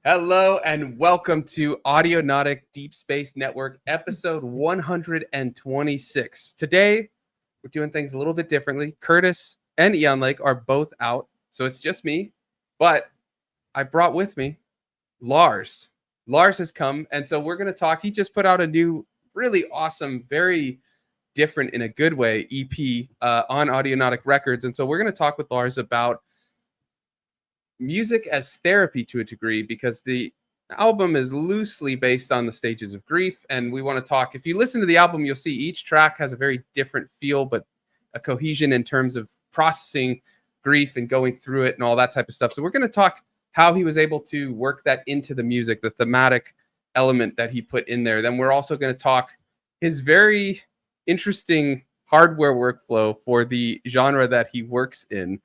Hello and welcome to Audionautic Deep Space Network, episode 126. Today, we're doing things a little bit differently. Curtis and Eon Lake are both out, so it's just me. But I brought with me Lars. Lars has come, and so we're going to talk. He just put out a new, really awesome, very different in a good way EP on Audionautic Records. And so we're going to talk with Lars about music as therapy to a degree, because the album is loosely based on the stages of grief. And we want to talk, if you listen to the album, you'll see each track has a very different feel, but a cohesion in terms of processing grief and going through it and all that type of stuff. So we're going to talk how he was able to work that into the music, the thematic element that he put in there. Then we're also going to talk his very interesting hardware workflow for the genre that he works in.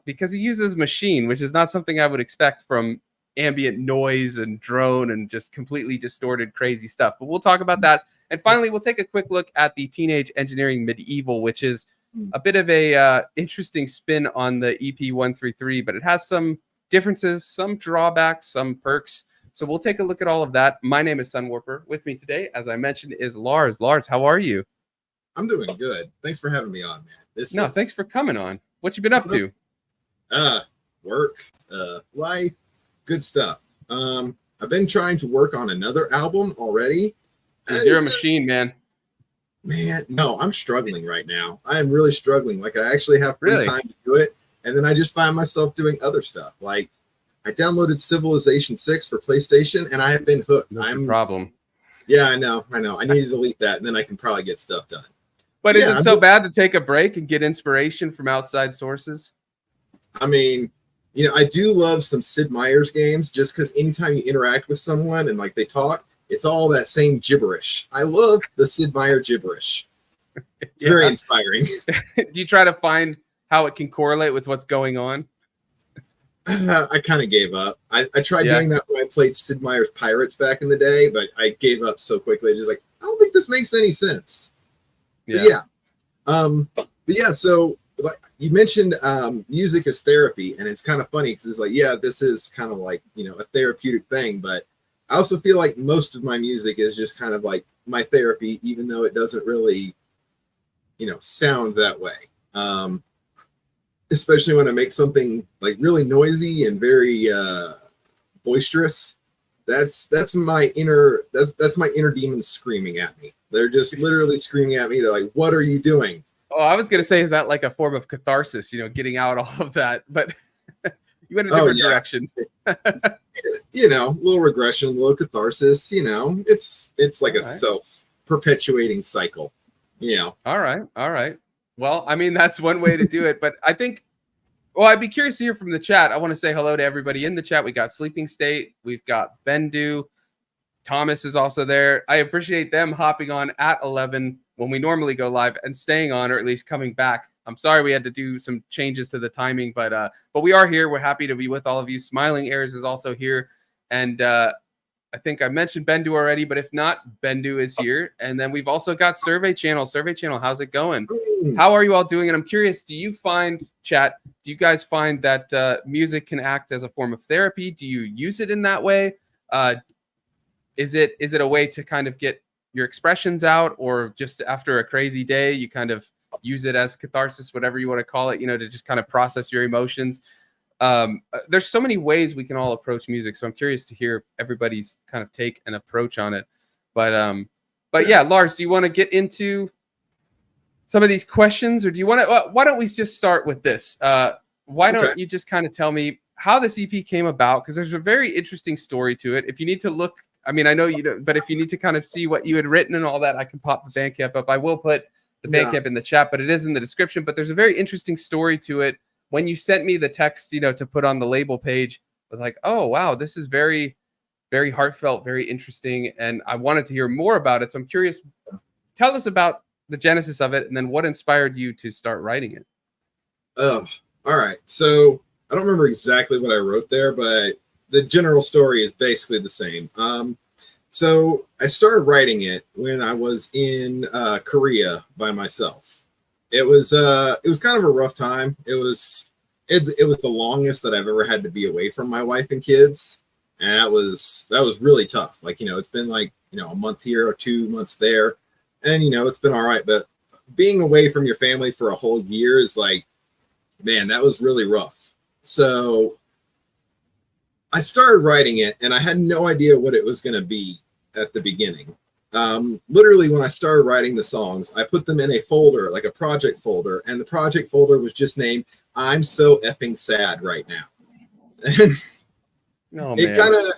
Because he uses Maschine, which is not something I would expect from ambient noise and drone and just completely distorted, crazy stuff. But we'll talk about that. And finally, we'll take a quick look at the Teenage Engineering Medieval, which is a bit of a interesting spin on the EP 133, but it has some differences, some drawbacks, some perks. So we'll take a look at all of that. My name is Sunwarper. With me today, as I mentioned, is Lars. Lars, how are you? I'm doing good. Thanks for having me on, man. Thanks for coming on. What you been up to? Work, life, good stuff. I've been trying to work on another album already. You're a machine, man. Man, no, I'm struggling right now. I am really struggling. Like, I actually have free time to do it, and then I just find myself doing other stuff. Like, I downloaded Civilization 6 for PlayStation, and I have been hooked. That's a problem. Yeah, I know. I need to delete that, and then I can probably get stuff done. But is it so bad to take a break and get inspiration from outside sources? I mean, I do love some Sid Meier's games, just because anytime you interact with someone and like they talk, it's all that same gibberish. I love the Sid Meier gibberish. It's very inspiring. Do you try to find how it can correlate with what's going on? I kind of gave up. I tried doing that when I played Sid Meier's Pirates back in the day, but I gave up so quickly. Just like, I don't think this makes any sense. So like you mentioned music as therapy, and it's kind of funny because it's like, this is kind of like, a therapeutic thing, but I also feel like most of my music is just kind of like my therapy, even though it doesn't really, sound that way. Especially when I make something like really noisy and very boisterous. That's my inner demon screaming at me. They're just literally screaming at me. They're like, "What are you doing?" Oh, I was gonna say, is that like a form of catharsis? Getting out all of that, but you went a different direction. Little regression, a little catharsis. It's like a self-perpetuating cycle. All right. Well, I mean, that's one way to do it, but I think. Well, I'd be curious to hear from the chat. I want to say hello to everybody in the chat. We got Sleeping State. We've got Bendu. Thomas is also there. I appreciate them hopping on at 11 when we normally go live and staying on, or at least coming back. I'm sorry we had to do some changes to the timing, but we are here. We're happy to be with all of you. Smiling Airs is also here. And I think I mentioned Bendu already, but if not, Bendu is here. And then we've also got Survey Channel. Survey Channel, how's it going? How are you all doing? And I'm curious, do you guys find that music can act as a form of therapy? Do you use it in that way? Is it a way to kind of get your expressions out, or just after a crazy day, you kind of use it as catharsis, whatever you want to call it, to just kind of process your emotions? There's so many ways we can all approach music. So I'm curious to hear everybody's kind of take and approach on it. But yeah, Lars, do you want to get into some of these questions, or do you want to, why don't we just start with this? Why don't you just kind of tell me how this EP came about? Because there's a very interesting story to it. If you need to look, I mean, I know you don't, but if you need to kind of see what you had written and all that, I can pop the Bandcamp up. I will put the Bandcamp in the chat, but it is in the description. But there's a very interesting story to it. When you sent me the text, to put on the label page, I was like, oh, wow, this is very, very heartfelt, very interesting. And I wanted to hear more about it. So I'm curious, tell us about the genesis of it, and then what inspired you to start writing it. All right. So I don't remember exactly what I wrote there, but the general story is basically the same. So I started writing it when I was in Korea by myself. It was kind of a rough time. It was the longest that I've ever had to be away from my wife and kids. And that was really tough. Like, it's been like, a month here or 2 months there. And, it's been all right. But being away from your family for a whole year is like, man, that was really rough. So I started writing it and I had no idea what it was going to be at the beginning. Literally when I started writing the songs, I put them in a folder, like a project folder. And the project folder was just named, I'm so effing sad right now. Oh, it kind of,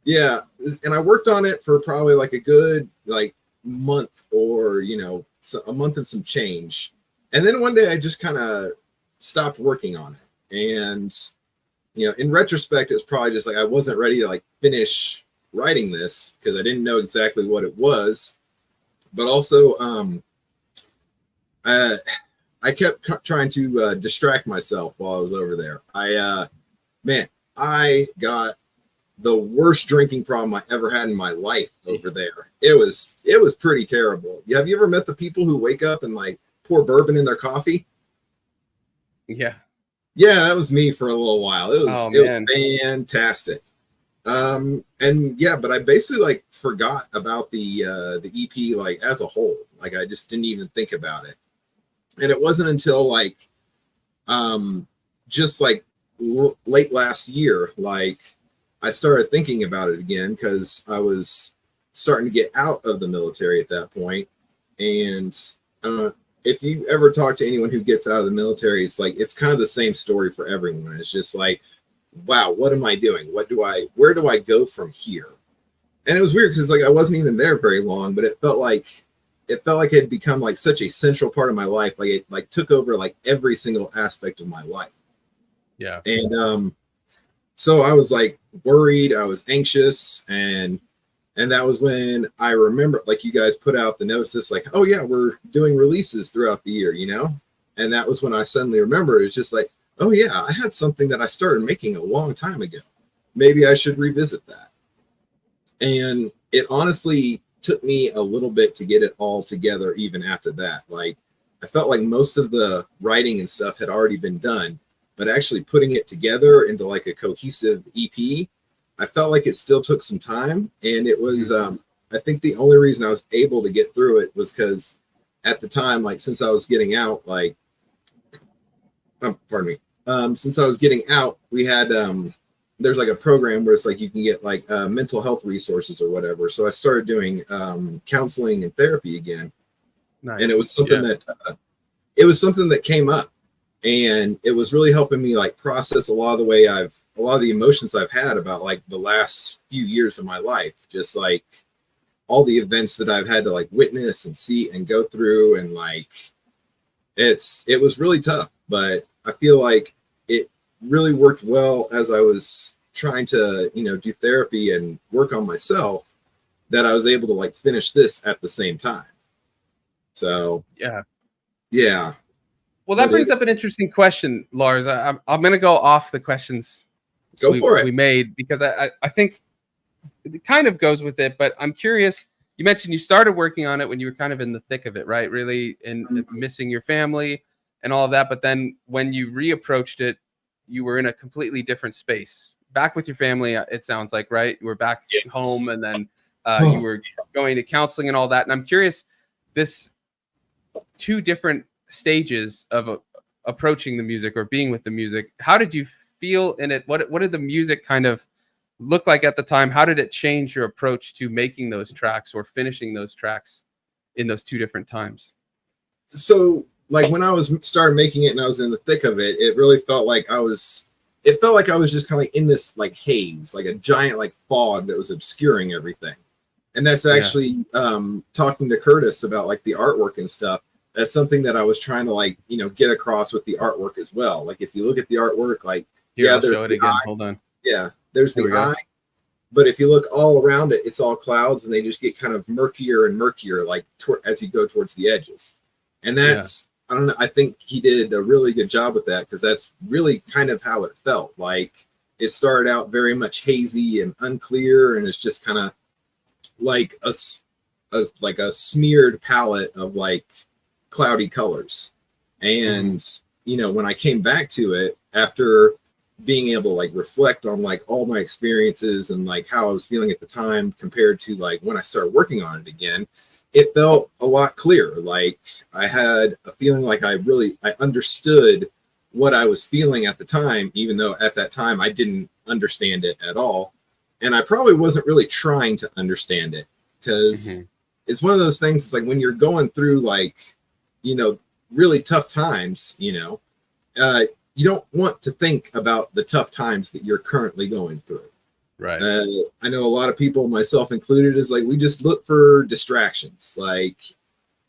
yeah. And I worked on it for probably like a good month or, a month and some change. And then one day I just kind of stopped working on it. And, in retrospect, it's probably just like I wasn't ready to finish writing this because I didn't know exactly what it was. But also, I kept trying to distract myself while I was over there. I got the worst drinking problem I ever had in my life over there. It was pretty terrible. Have you ever met the people who wake up and pour bourbon in their coffee? Yeah. Yeah, that was me for a little while. It was fantastic. And yeah, but I basically forgot about the EP as a whole. I just didn't even think about it. And it wasn't until just late last year, I started thinking about it again because I was starting to get out of the military at that point. And if you ever talk to anyone who gets out of the military, it's kind of the same story for everyone. It's just wow, what am I doing? Where do I go from here? And it was weird because I wasn't even there very long, but it felt like it had become such a central part of my life. It took over every single aspect of my life. Yeah. And so I was worried, I was anxious, and that was when I remember you guys put out the notice, oh yeah, we're doing releases throughout the year, And that was when I suddenly remembered. It's just oh yeah, I had something that I started making a long time ago. Maybe I should revisit that. And it honestly took me a little bit to get it all together even after that. I felt like most of the writing and stuff had already been done, but actually putting it together into a cohesive EP, I felt like it still took some time. And it was, I think the only reason I was able to get through it was because at the time, since I was getting out, pardon me, since I was getting out, we had, there's a program where it's you can get mental health resources or whatever. So I started doing counseling and therapy again. Nice. And it was something that came up, and it was really helping me process a lot of the emotions I've had about the last few years of my life, just all the events that I've had to witness and see and go through. And it was really tough, but I feel it really worked well as I was trying to, do therapy and work on myself, that I was able to finish this at the same time. So yeah. Well, that brings up an interesting question, Lars. I'm going to go off the questions we made, because I think it kind of goes with it, but I'm curious. You mentioned you started working on it when you were kind of in the thick of it, right? Really missing your family and all of that. But then when you reapproached it, you were in a completely different space. Back with your family, it sounds like, right? You were back home, and then you were going to counseling and all that. And I'm curious, this two different stages of approaching the music or being with the music, how did you feel in it? What did the music kind of look like at the time? How did it change your approach to making those tracks or finishing those tracks in those two different times? So when I started making it and I was in the thick of it, it really felt like I was just kind of in this haze, a giant fog that was obscuring everything. And that's actually talking to Curtis about the artwork and stuff. That's something that I was trying to get across with the artwork as well. If you look at the artwork, there's the eye. Hold on. Yeah, there's the eye. But if you look all around it, it's all clouds, and they just get kind of murkier and murkier as you go towards the edges. And that's, I don't know, I think he did a really good job with that, because that's really kind of how it felt. It started out very much hazy and unclear, and it's just kind of a smeared palette of cloudy colors. And when I came back to it after being able to like reflect on like all my experiences and like how I was feeling at the time compared to like when I started working on it again, it felt a lot clearer. Like I had a feeling like I understood what I was feeling at the time, even though at that time I didn't understand it at all. And I probably wasn't really trying to understand it, because it's one of those things. It's like when you're going through like, you know, really tough times, you know, you don't want to think about the tough times that you're currently going through. Right. I know a lot of people, myself included, is like we just look for distractions, like,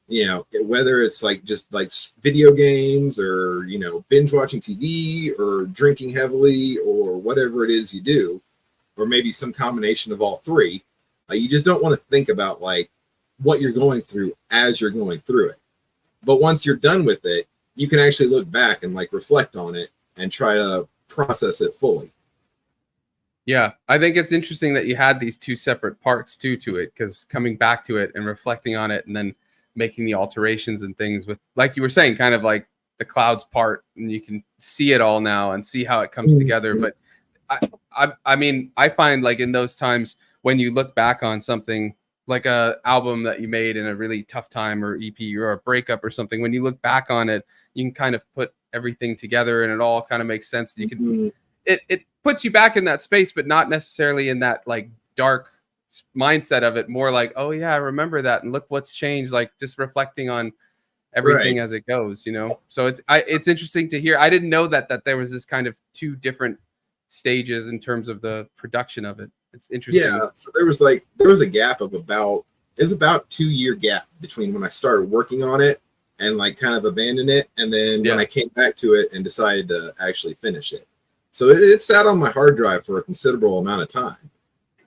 you know, whether it's like just like video games or, you know, binge watching TV or drinking heavily or whatever it is you do, or maybe some combination of all three. You just don't want to think about like what you're going through as you're going through it. But once you're done with it, you can actually look back and like reflect on it and try to process it fully. Yeah, I think it's interesting that you had these two separate parts to it, because coming back to it and reflecting on it and then making the alterations and things with, like you were saying, kind of like the clouds part, and you can see it all now and see how it comes together. But I mean, I find like in those times when you look back on something like a album that you made in a really tough time, or EP, or a breakup or something, when you look back on it, you can kind of put everything together and it all kind of makes sense. You can it puts you back in that space, but not necessarily in that like dark mindset of it. More like, oh yeah, I remember that, and look what's changed. Like just reflecting on everything as it goes, you know. So it's interesting to hear. I didn't know that there was this kind of two different stages in terms of the production of it. It's interesting. Yeah, so there was a gap of about 2-year gap between when I started working on it and like kind of abandoned it, and then when I came back to it and decided to actually finish it. So it sat on my hard drive for a considerable amount of time.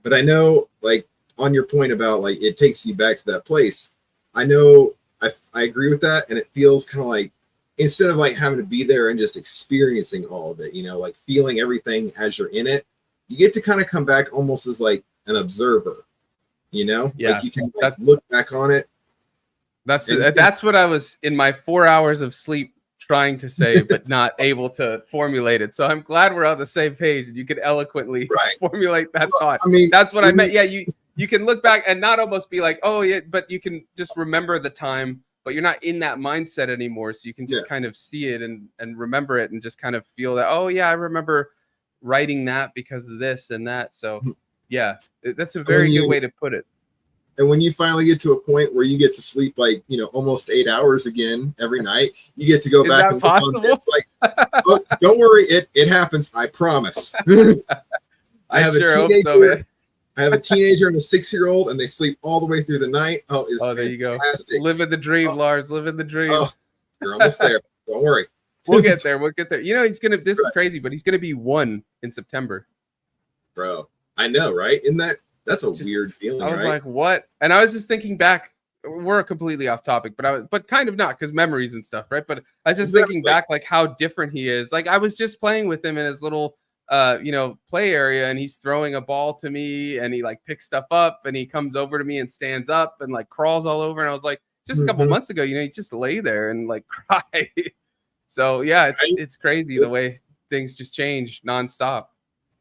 But I know, like on your point about like it takes you back to that place, I know I agree with that, and it feels kind of like, instead of like having to be there and just experiencing all of it, you know, like feeling everything as you're in it, you get to kind of come back almost as like an observer, you know? Yeah, like you can like look back on it. That's what I was in my 4 hours of sleep trying to say, but not able to formulate it. So I'm glad we're on the same page and you could eloquently formulate that thought. I mean, that's what I meant. Yeah, you can look back and not almost be like, oh yeah, but you can just remember the time, but you're not in that mindset anymore. So you can just kind of see it and remember it and just kind of feel that, oh yeah, I remember writing that because of this and that. So yeah, that's a very good way to put it. And when you finally get to a point where you get to sleep like, you know, almost 8 hours again every night, you get to go back and look on it. Like, oh, don't worry, it happens. I promise. I have a teenager. I have a teenager and a 6-year-old, and they sleep all the way through the night. Oh, it's there you go. Fantastic. Living the dream, Lars. Living the dream. Oh, you're almost there. Don't worry. We'll get there. We'll get there. You know, this is crazy, but he's gonna be 1 in September. Bro, I know, right? That's a weird feeling. I was like, what? And I was just thinking back. We're completely off topic, but kind of not, because memories and stuff, right? But I was just thinking back, like how different he is. Like I was just playing with him in his little play area, and he's throwing a ball to me, and he like picks stuff up, and he comes over to me and stands up and like crawls all over. And I was like, just a couple months ago, you know, he just lay there and like cry. So yeah, it's crazy the way things just change nonstop.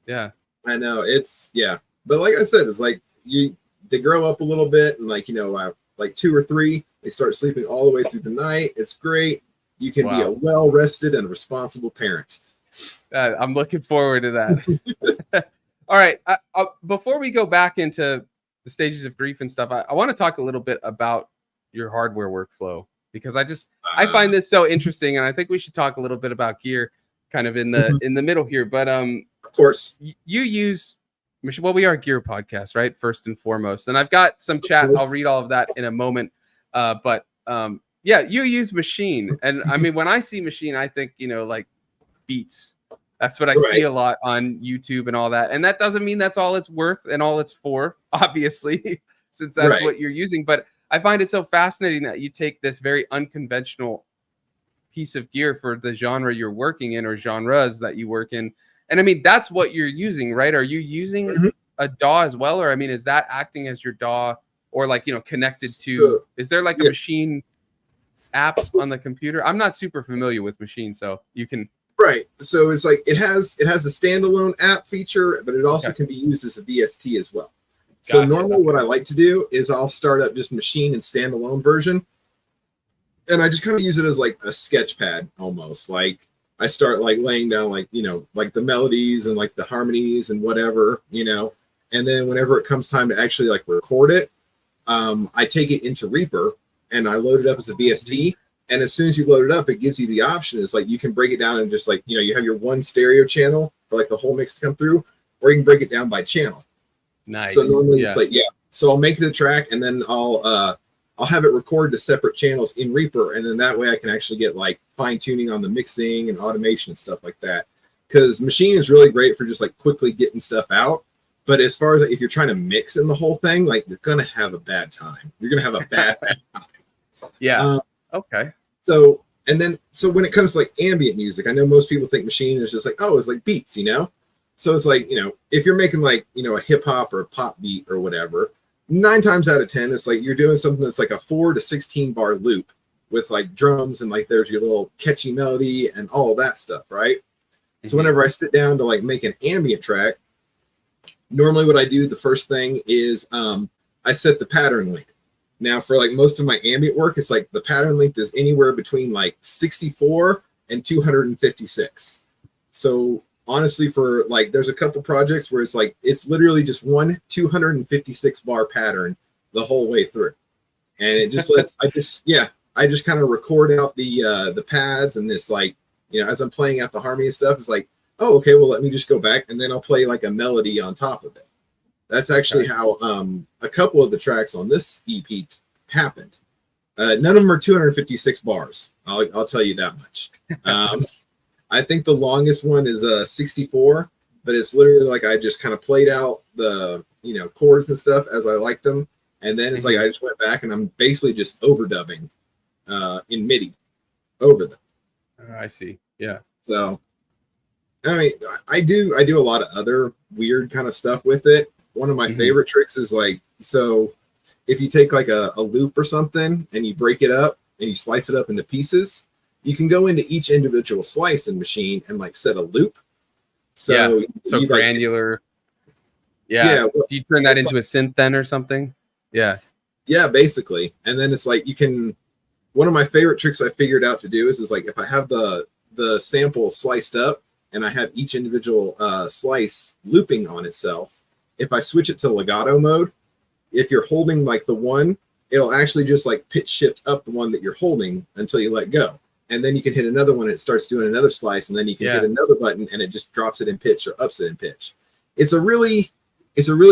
Yeah, I know, but like I said, it's like they grow up a little bit, and like, you know, like 2 or 3, they start sleeping all the way through the night. It's great. You can be a well-rested and responsible parent. I'm looking forward to that. All right. Before we go back into the stages of grief and stuff, I want to talk a little bit about your hardware workflow, because I find this so interesting, and I think we should talk a little bit about gear kind of in the middle here. But of course, you use, well, we are a gear podcast, right? First and foremost. And I've got some chat. I'll read all of that in a moment. But yeah, you use Maschine. And I mean, when I see Maschine, I think, you know, like beats. That's what I see a lot on YouTube and all that. And that doesn't mean that's all it's worth and all it's for, obviously, since that's what you're using. But I find it so fascinating that you take this very unconventional piece of gear for the genre you're working in, or genres that you work in. And I mean, that's what you're using, right? Are you using a DAW as well? Or I mean, is that acting as your DAW, or like, you know, connected to, is there like a Maschine app on the computer? I'm not super familiar with Maschine, so you can Right. So it's like it has a standalone app feature, but it also Okay. can be used as a VST as well. So Gotcha. normally what I like to do is I'll start up just Maschine and standalone version. And I just kind of use it as like a sketch pad almost. Like I start like laying down like, like the melodies and like the harmonies and whatever, and then whenever it comes time to actually like record it, I take it into Reaper and I load it up as a VST. And as soon as you load it up, it gives you the option. It's like you can break it down and just like, you have your one stereo channel for like the whole mix to come through, or you can break it down by channel. Nice. So normally it's like, so I'll make the track and then I'll have it record to separate channels in Reaper, and then that way I can actually get like fine tuning on the mixing and automation and stuff like that. Because Maschine is really great for just like quickly getting stuff out. But as far as like, if you're trying to mix in the whole thing, like you're gonna have a bad time. You're gonna have a bad time. Yeah. Okay. So when it comes to like ambient music, I know most people think Maschine is just like, oh, it's like beats, So it's like, if you're making like, a hip hop or a pop beat or whatever, 9 times out of 10, it's like you're doing something that's like a 4 to 16 bar loop with like drums and like there's your little catchy melody and all of that stuff, right? Mm-hmm. So whenever I sit down to like make an ambient track, normally what I do, the first thing is I set the pattern length. Now for like most of my ambient work, it's like the pattern length is anywhere between like 64 and 256. So honestly, for like, there's a couple projects where it's like, it's literally just one 256 bar pattern the whole way through. And it just lets, I just kind of record out the pads and this like, as I'm playing out the harmony and stuff, it's like, oh, okay, well, let me just go back and then I'll play like a melody on top of it. That's actually how a couple of the tracks on this EP happened. None of them are 256 bars. I'll tell you that much. I think the longest one is 64, but it's literally like I just kind of played out the chords and stuff as I liked them, and then it's like I just went back and I'm basically just overdubbing in MIDI over them. I see. Yeah. So I mean, I do a lot of other weird kind of stuff with it. One of my favorite tricks is like, so if you take like a loop or something and you break it up and you slice it up into pieces, you can go into each individual slice in Maschine and like set a loop. So so granular. Well, do you turn that into a synth then or something? Yeah, basically. And then it's like one of my favorite tricks I figured out to do is like if I have the sample sliced up and I have each individual slice looping on itself, if I switch it to legato mode, if you're holding like the one, it'll actually just like pitch shift up the one that you're holding until you let go. And then you can hit another one and it starts doing another slice, and then you can hit another button and it just drops it in pitch or ups it in pitch. It's a really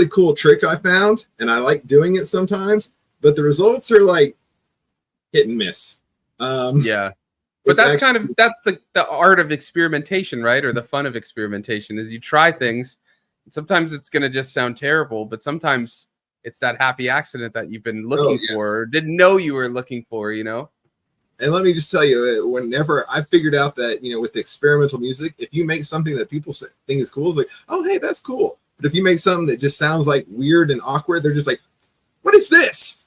cool trick I found, and I like doing it sometimes, but the results are like hit and miss. But that's that's the art of experimentation, right? Or the fun of experimentation is you try things. Sometimes it's going to just sound terrible, but sometimes it's that happy accident that you've been looking for or didn't know you were looking for, And let me just tell you, whenever I figured out that, with the experimental music, if you make something that people think is cool, it's like, oh, hey, that's cool. But if you make something that just sounds like weird and awkward, they're just like, what is this?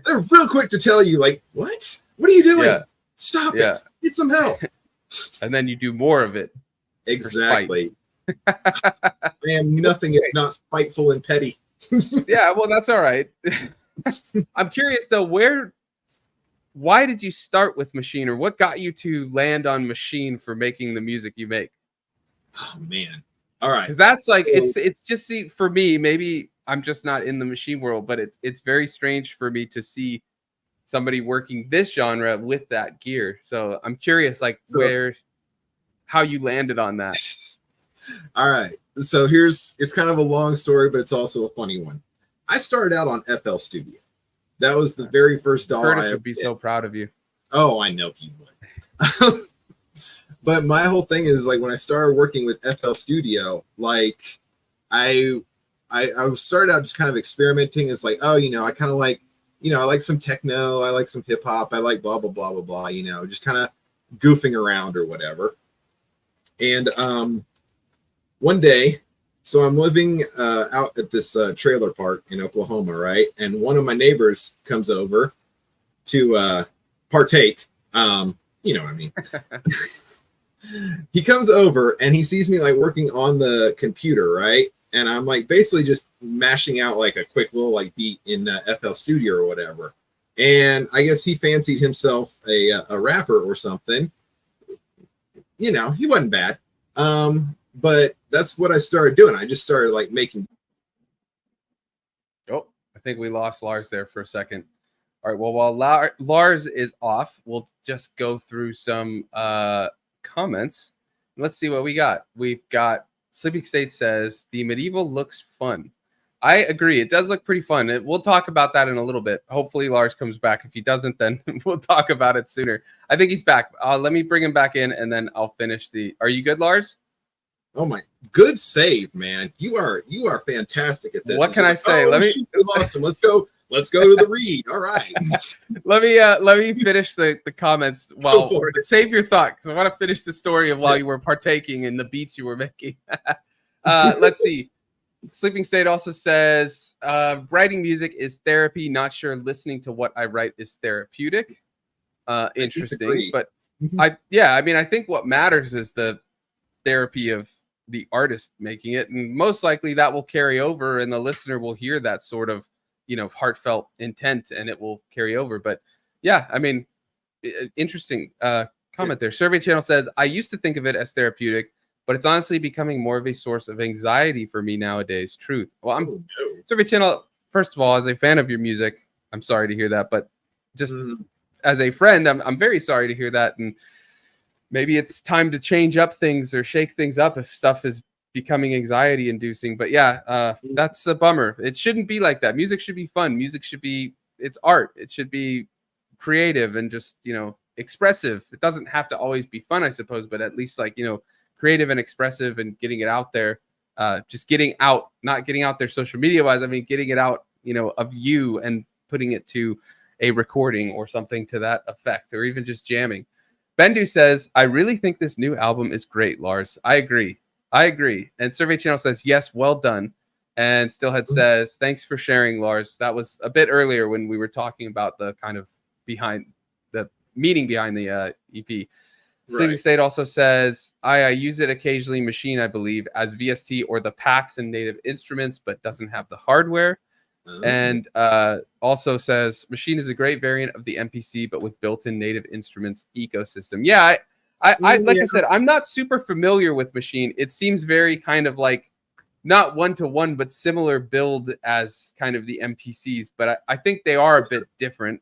They're real quick to tell you, like, what? What are you doing? Yeah. Stop it. Get some help. And then you do more of it. Exactly. I am nothing if not spiteful and petty. Yeah, well, that's all right. I'm curious, though, why did you start with Maschine, or what got you to land on Maschine for making the music you make? Oh, man. All right. Because that's like, it's just, for me, maybe I'm just not in the Maschine world, but it's very strange for me to see somebody working this genre with that gear. So I'm curious, like, how you landed on that. All right. So it's kind of a long story, but it's also a funny one. I started out on FL Studio. That was the very first DAW. Curtis would be so proud of you. Oh, I know he would. But my whole thing is like when I started working with FL Studio, like I started out just kind of experimenting. It's like, oh, I kind of like, I like some techno, I like some hip hop, I like blah blah blah blah blah. Just kind of goofing around or whatever. And one day, so I'm living out at this trailer park in Oklahoma, right? And one of my neighbors comes over to partake. You know what I mean? he comes over and he sees me like working on the computer, right? And I'm like basically just mashing out like a quick little like beat in FL Studio or whatever. And I guess he fancied himself a rapper or something. You know, he wasn't bad. But that's what I started doing. I just started like making. Oh, I think we lost Lars there for a second. All right. Well, while Lars is off, we'll just go through some comments. Let's see what we got. We've got Sleeping State says the medieval looks fun. I agree. It does look pretty fun. We'll talk about that in a little bit. Hopefully Lars comes back. If he doesn't, then we'll talk about it sooner. I think he's back. Let me bring him back in and then I'll finish the. Are you good, Lars? Oh my, good save, man. You are fantastic at this. What can I say? Oh, shoot, we lost him. Let's go to the read. All right. let me finish the comments while save your thought, because I want to finish the story of while you were partaking in the beats you were making. Let's see. Sleeping State also says writing music is therapy. Not sure listening to what I write is therapeutic. Interesting. But I mean, I think what matters is the therapy of the artist making it, and most likely that will carry over and the listener will hear that sort of, you know, heartfelt intent and it will carry over. But yeah, I mean, interesting comment there. Survey Channel says, I used to think of it as therapeutic, but it's honestly becoming more of a source of anxiety for me nowadays. Truth. Well, Survey Channel, first of all, as a fan of your music, I'm sorry to hear that, but just as a friend, I'm very sorry to hear that. And maybe it's time to change up things or shake things up if stuff is becoming anxiety inducing. But yeah, that's a bummer. It shouldn't be like that. Music should be fun. Music should be, it's art. It should be creative and just, you know, expressive. It doesn't have to always be fun, I suppose, but at least like, you know, creative and expressive and getting it out there. Just getting out, not getting out there social media wise. I mean, getting it out, you know, of you and putting it to a recording or something to that effect, or even just jamming. Bendu says, I really think this new album is great, Lars. I agree. And Survey Channel says, yes, well done. And Stillhead says, thanks for sharing, Lars. That was a bit earlier when we were talking about the kind of behind the meaning behind the EP. Sleeping State also says, I use it occasionally, Maschine, I believe, as VST or the packs and native instruments, but doesn't have the hardware. And also says Maschine is a great variant of the MPC, but with built-in native instruments ecosystem. Yeah, I like I said, I'm not super familiar with Maschine. It seems very kind of like not one-to-one, but similar build as kind of the MPCs. But I think they are a bit different.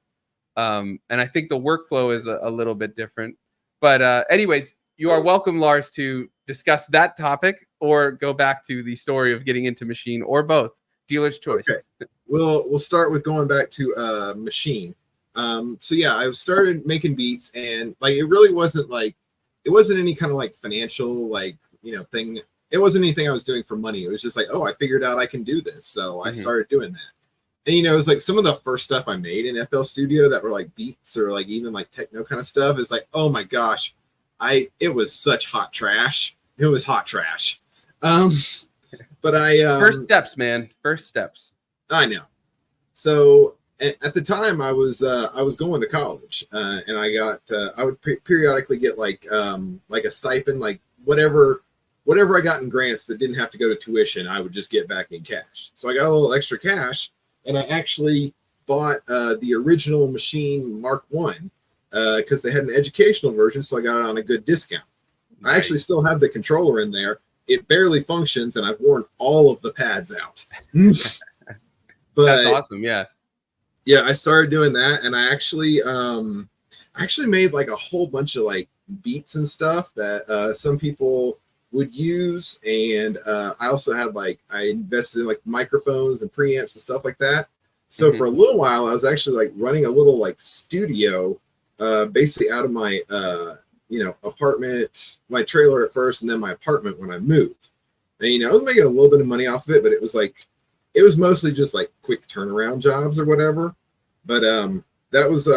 And I think the workflow is a little bit different. But anyways, you are welcome, Lars, to discuss that topic or go back to the story of getting into Maschine, or both. Dealer's choice. Okay. We'll start with going back to Maschine. So yeah, I started making beats, and like it wasn't any kind of like financial like, you know, thing. It wasn't anything I was doing for money. It was just like, oh, I figured out I can do this, so I started doing that. And you know, it's like some of the first stuff I made in FL Studio that were like beats or like even like techno kind of stuff is like, oh my gosh, it was such hot trash. It was hot trash. But first steps, man. First steps. I know. So at the time I was going to college, and I got I would periodically get like a stipend, like whatever I got in grants that didn't have to go to tuition, I would just get back in cash. So I got a little extra cash, and I actually bought the original Maschine Mark One because they had an educational version, so I got it on a good discount. Nice. I actually still have the controller in there. It barely functions, and I've worn all of the pads out. But that's awesome. Yeah, I started doing that, and I actually made like a whole bunch of like beats and stuff that some people would use, and I also had like I invested in like microphones and preamps and stuff like that. So for a little while, I was actually like running a little like studio, basically out of my apartment, my trailer at first, and then my apartment when I moved. And you know, I was making a little bit of money off of it, but it was mostly just like quick turnaround jobs or whatever. But that was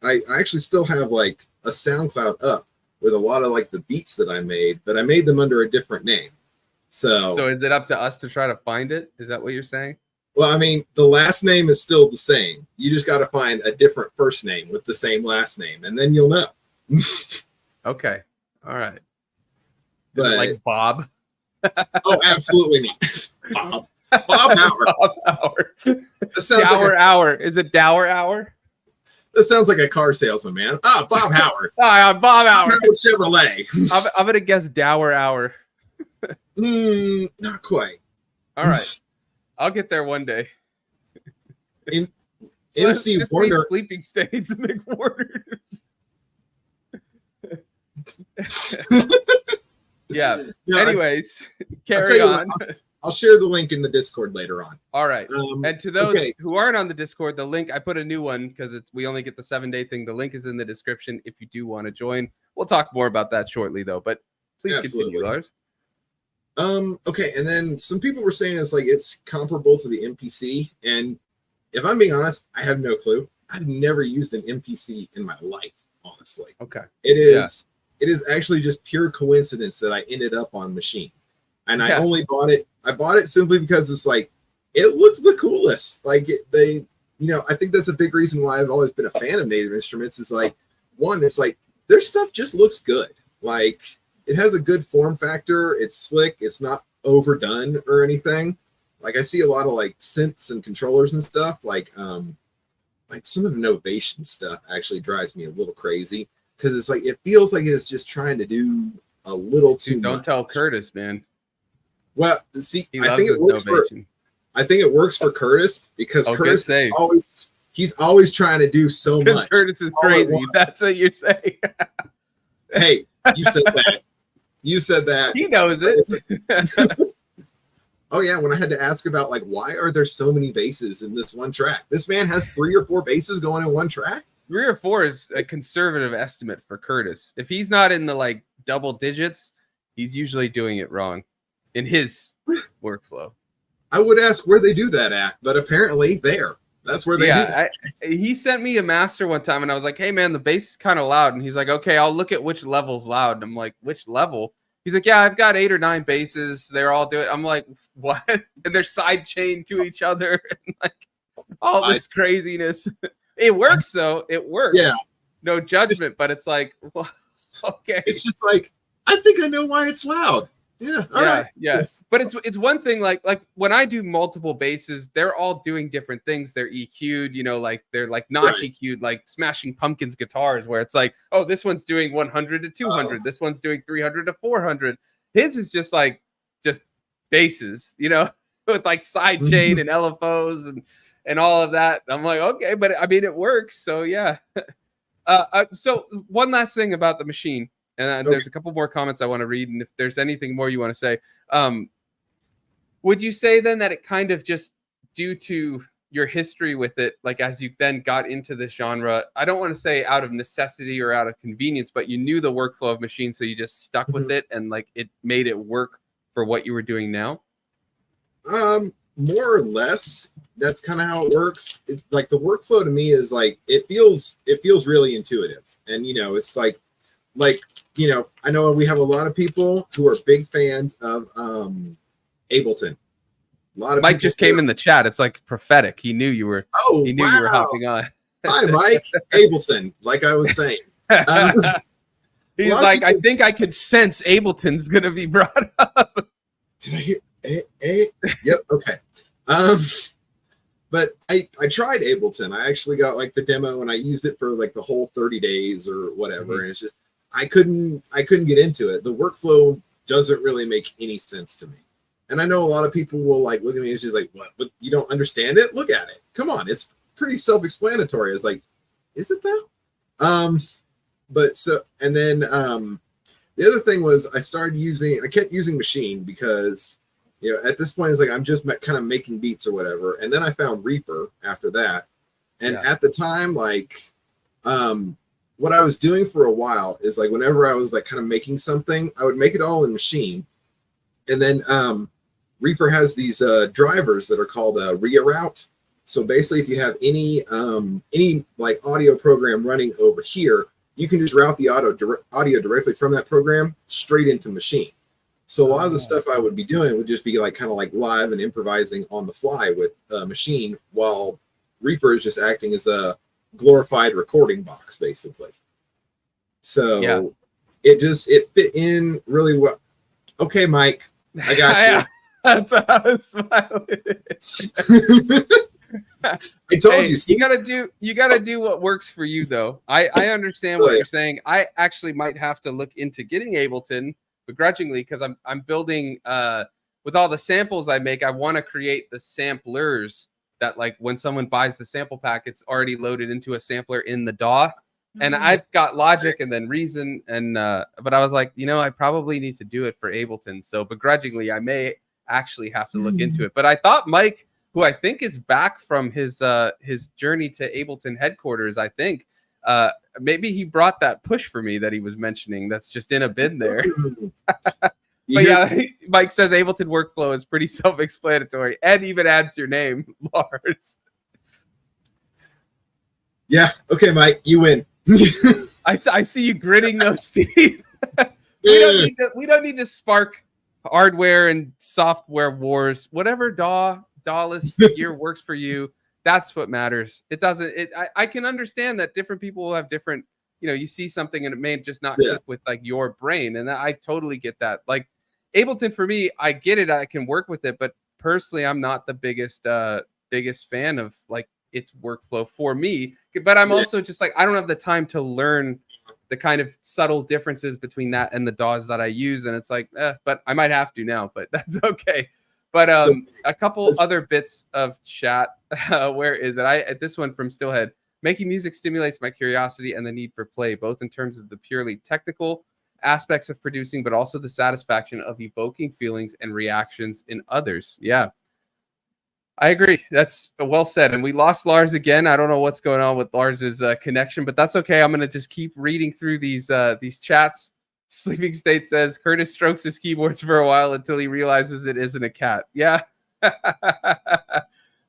I actually still have like a SoundCloud up with a lot of like the beats that I made, but I made them under a different name. So is it up to us to try to find it? Is that what you're saying? Well, I mean, the last name is still the same. You just got to find a different first name with the same last name, and then you'll know. Okay. All right. Is But it like Bob? oh, absolutely not. Bob Howard. Bob Hour. That sounds Dower like Hour. Is it Dower Hour? that sounds like a car salesman, man. Ah, Bob Howard. Hi, I'm Bob Bob Hour. Howard Chevrolet. I'm gonna guess Dower Hour. Not quite. All right. I'll get there one day. MC just Warner. Sleeping States McWarner. Yeah. Anyways, carry on. I'll share the link in the Discord later on. All right. And to those who aren't on the Discord, the link, I put a new one because we only get the 7-day thing. The link is in the description if you do want to join. We'll talk more about that shortly, though. But please continue, Lars. Okay, and then some people were saying it's comparable to the MPC, and if I'm being honest, I have no clue. I've never used an MPC in my life, honestly. Okay. It is actually just pure coincidence that I ended up on Maschine. And I only bought it. I bought it simply because it's it looked the coolest. I think that's a big reason why I've always been a fan of Native Instruments is one, it's their stuff just looks good. It has a good form factor. It's slick. It's not overdone or anything. I see a lot of synths and controllers and stuff. Some of Novation stuff actually drives me a little crazy because it feels like it's just trying to do a little too much. Don't tell Curtis, man. Well, see, I think it works for Curtis because Curtis is he's always trying to do so much. Curtis is crazy. That's what you're saying. Hey, you said that. You said that. He knows it. Oh yeah, when I had to ask about why are there so many basses in this one track? This man has 3 or 4 basses going in one track. 3 or 4 is a conservative estimate for Curtis. If he's not in the double digits, he's usually doing it wrong in his workflow. I would ask where they do that at, but apparently that's where they do that. He sent me a master one time, and I was like, "Hey man, the bass is kind of loud." And he's like, "Okay, I'll look at which level's loud." And I'm like, "Which level?" He's like, "Yeah, I've got 8 or 9 basses. They're all doing." I'm like, "What?" And they're side chained to each other, and all this craziness. It works though. It works. Yeah. No judgment, but it's well, okay. It's just I think I know why it's loud. Yeah. All right. Yeah. But it's one thing like when I do multiple basses, they're all doing different things. They're EQ'd, they're not EQ'd, like Smashing Pumpkins guitars, where it's oh, this one's doing 100 to 200, this one's doing 300 to 400. His is just basses, with side chain and LFOs and all of that. I'm like, okay, but I mean it works. So yeah. So one last thing about the Maschine. And there's a couple more comments I want to read. And if there's anything more you want to say, would you say then that it kind of just due to your history with it, as you then got into this genre, I don't want to say out of necessity or out of convenience, but you knew the workflow of Maschine, so you just stuck with it and it made it work for what you were doing now? More or less, that's kind of how it works. The workflow to me is it feels really intuitive. And, it's I know we have a lot of people who are big fans of Ableton. A lot of Mike just came in the chat. It's prophetic. He knew you were. Oh, he knew you were hopping on. Hi, Mike. Ableton, like I was saying. He's like, I think I could sense Ableton's gonna be brought up. Did I hear? Yep. Okay. But I tried Ableton. I actually got the demo and I used it for the whole 30 days or whatever. And it's just I couldn't get into it. The workflow doesn't really make any sense to me. And I know a lot of people will look at me and it's just what? You don't understand it? Look at it. Come on. It's pretty self-explanatory. It's is it though? But so, and then the other thing was I kept using Maschine because, at this point it's I'm just kind of making beats or whatever. And then I found Reaper after that. And at the time, what I was doing for a while is whenever I was kind of making something, I would make it all in Maschine. And then Reaper has these drivers that are called RIA route. So basically if you have any audio program running over here, you can just route the audio directly from that program straight into Maschine. So a lot of the stuff I would be doing would just be kind of live and improvising on the fly with Maschine, while Reaper is just acting as a glorified recording box, basically. So it fit in really well. Okay, Mike, I got you. Yeah, that's how I was smiling. I told you. See? You gotta do what works for you, though. I understand what you're saying. I actually might have to look into getting Ableton begrudgingly, because I'm building with all the samples I make. I want to create the samplers that, like, when someone buys the sample pack, it's already loaded into a sampler in the DAW. And I've got Logic and then Reason, and but I was like, I probably need to do it for Ableton. So begrudgingly, I may actually have to look into it. But I thought Mike, who I think is back from his journey to Ableton headquarters, I think maybe he brought that push for me that he was mentioning. That's just in a bin there. But yeah, Mike says Ableton workflow is pretty self-explanatory, and even adds your name, Lars. Yeah. Okay, Mike, you win. I see you gritting those teeth. we don't need to spark hardware and software wars. Whatever DAW-less gear works for you, that's what matters. It doesn't. I can understand that different people will have different. You see something and it may just not click with like your brain, and I totally get that. Like Ableton for me, I get it. I can work with it, but personally, I'm not the biggest fan of like its workflow for me. But I'm also just like, I don't have the time to learn the kind of subtle differences between that and the DAWs that I use, and it's like, but I might have to now, but that's okay. But a couple other bits of chat. Where is it? This one from Stillhead. Making music stimulates my curiosity and the need for play, both in terms of the purely technical aspects of producing, but also the satisfaction of evoking feelings and reactions in others. Yeah, I agree. That's well said. And we lost Lars again. I don't know what's going on with Lars's connection, but that's okay. I'm going to just keep reading through these chats. Sleeping State says Curtis strokes his keyboards for a while until he realizes it isn't a cat. Yeah,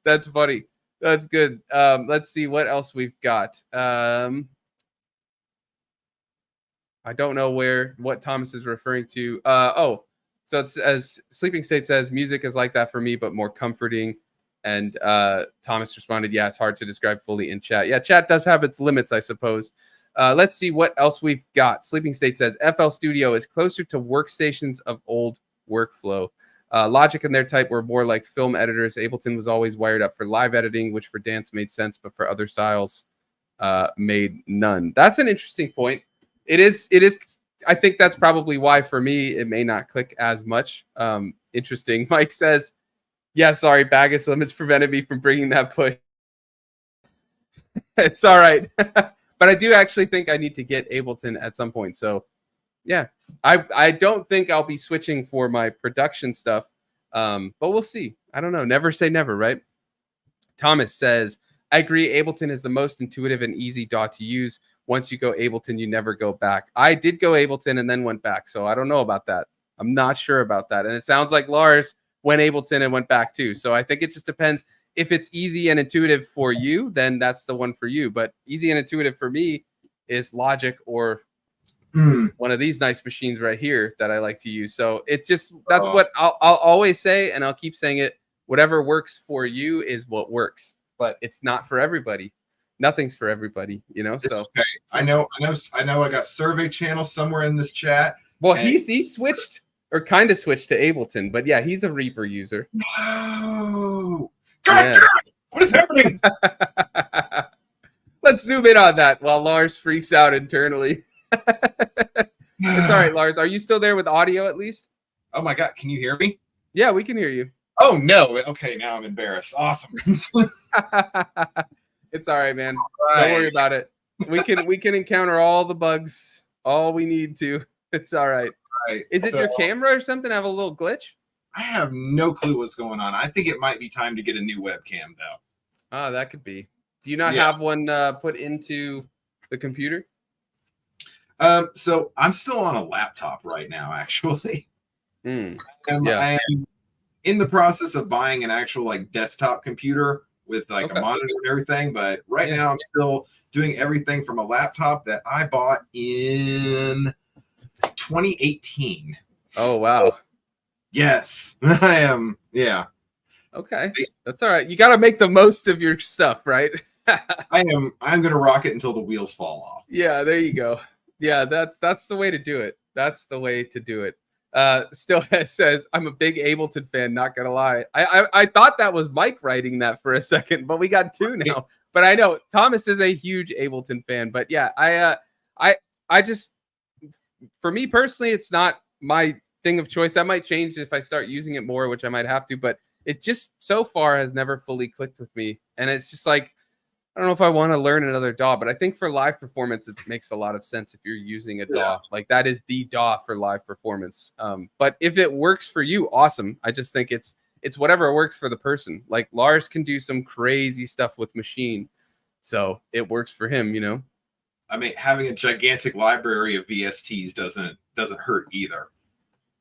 that's funny. That's good. Let's see what else we've got. I don't know what Thomas is referring to. So it's, as Sleeping State says, music is like that for me, but more comforting. And Thomas responded, yeah, it's hard to describe fully in chat. Yeah, chat does have its limits, I suppose. Let's see what else we've got. Sleeping State says FL Studio is closer to workstations of old workflow. Logic and their type were more like film editors. Ableton was always wired up for live editing, which for dance made sense, but for other styles made none. That's an interesting point. It is. I think that's probably why for me it may not click as much. Interesting. Mike says, yeah, sorry, baggage limits prevented me from bringing that push. It's all right. But I do actually think I need to get Ableton at some point. So yeah, I don't think I'll be switching for my production stuff, but we'll see. I don't know. Never say never, right? Thomas says, I agree. Ableton is the most intuitive and easy DAW to use. Once you go Ableton, you never go back. I did go Ableton and then went back, so I don't know about that. I'm not sure about that. And it sounds like Lars went Ableton and went back too. So I think it just depends. If it's easy and intuitive for you, then that's the one for you. But easy and intuitive for me is Logic or one of these nice machines right here that I like to use. So it's just, that's what I'll always say, and I'll keep saying it. Whatever works for you is what works, but it's not for everybody. Nothing's for everybody, So okay. I know. I got Survey Channel somewhere in this chat. Well, he switched or kind of switched to Ableton, but yeah, he's a Reaper user. No. God, what is happening? Let's zoom in on that while Lars freaks out internally. It's all right, Lars. Are you still there with audio at least? Oh my God, can you hear me? Yeah, we can hear you. Oh no. Okay, now I'm embarrassed. Awesome. It's all right, man. All right. Don't worry about it. We can encounter all the bugs, all we need to. It's all right. Right. Is it your camera or something? Have a little glitch? I have no clue what's going on. I think it might be time to get a new webcam though. Oh, that could be. Do you not have one put into the computer? So I'm still on a laptop right now, actually. I am in the process of buying an actual like desktop computer with like a monitor and everything, but right now I'm still doing everything from a laptop that I bought in 2018. Oh wow. Yes, I am. Yeah. Okay, that's all right. You got to make the most of your stuff, right? I'm gonna rock it until the wheels fall off. Yeah, there you go. Yeah, that's the way to do it. That's the way to do it. Stillhead says, I'm a big Ableton fan, not gonna lie. I thought that was Mike writing that for a second, but we got two now. But I know Thomas is a huge Ableton fan. But yeah, I just, for me personally, it's not my thing of choice. That might change if I start using it more, which I might have to, but it just so far has never fully clicked with me. And it's just like, I don't know if I want to learn another DAW, but I think for live performance, it makes a lot of sense if you're using a DAW. Like that is the DAW for live performance. But if it works for you, awesome. I just think it's whatever works for the person. Like Lars can do some crazy stuff with Maschine, so it works for him, you know? I mean, having a gigantic library of VSTs doesn't hurt either.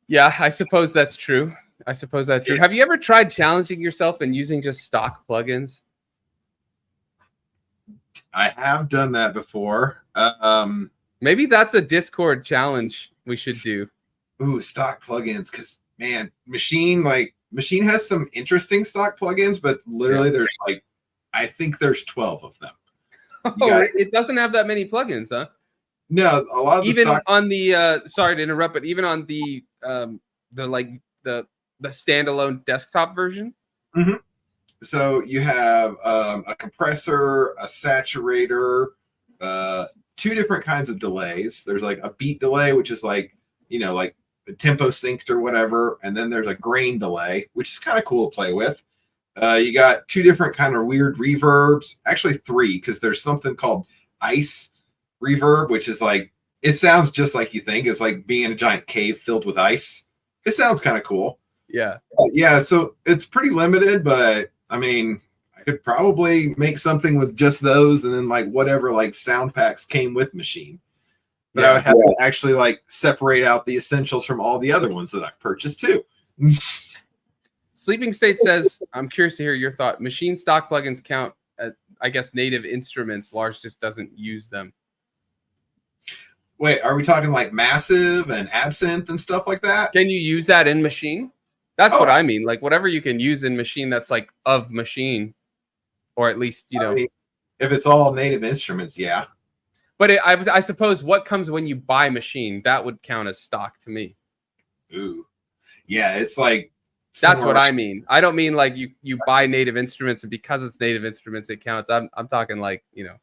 Yeah, I suppose that's true. Have you ever tried challenging yourself and using just stock plugins? I have done that before. Maybe that's a Discord challenge we should do. Ooh, stock plugins, because man, Maschine has some interesting stock plugins, but literally there's like, I think there's 12 of them. It doesn't have that many plugins, huh? No, a lot of even on the sorry to interrupt, but even on the standalone desktop version. Mm-hmm. So you have a compressor, a saturator, two different kinds of delays. There's like a beat delay, which is like, you know, like the tempo synced or whatever, and then there's a grain delay, which is kind of cool to play with. You got two different kind of weird reverbs, actually three, because there's something called ice reverb, which is like, it sounds just like you think. It's like being in a giant cave filled with ice. It sounds kind of cool. Yeah. Yeah, so it's pretty limited, but I mean, I could probably make something with just those and then like whatever like sound packs came with Maschine. But I would have to actually like separate out the essentials from all the other ones that I've purchased too. Sleeping State says, I'm curious to hear your thought. Maschine stock plugins count, I guess, native instruments. Lars just doesn't use them. Wait, are we talking like Massive and Absinthe and stuff like that? Can you use that in Maschine? That's what I mean. Like whatever you can use in Maschine that's like of Maschine, or at least, you know. I mean, if it's all native instruments, yeah. But I suppose what comes when you buy Maschine, that would count as stock to me. Ooh. Yeah, it's like. That's what I mean. I don't mean like you buy native instruments and because it's native instruments, it counts. I'm talking like, you know.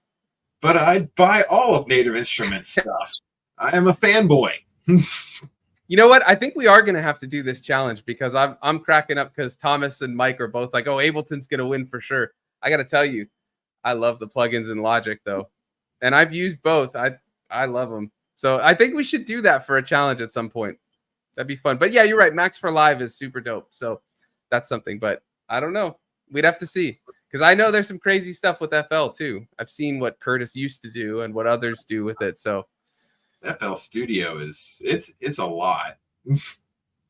But I'd buy all of Native Instruments stuff. I am a fanboy. You know what? I think we are going to have to do this challenge because I'm cracking up because Thomas and Mike are both like, oh, Ableton's going to win for sure. I got to tell you, I love the plugins in Logic though. And I've used both. I love them. So I think we should do that for a challenge at some point. That'd be fun. But yeah, you're right. Max for Live is super dope. So that's something. But I don't know. We'd have to see. Because I know there's some crazy stuff with FL too. I've seen what Curtis used to do and what others do with it. So FL Studio it's a lot.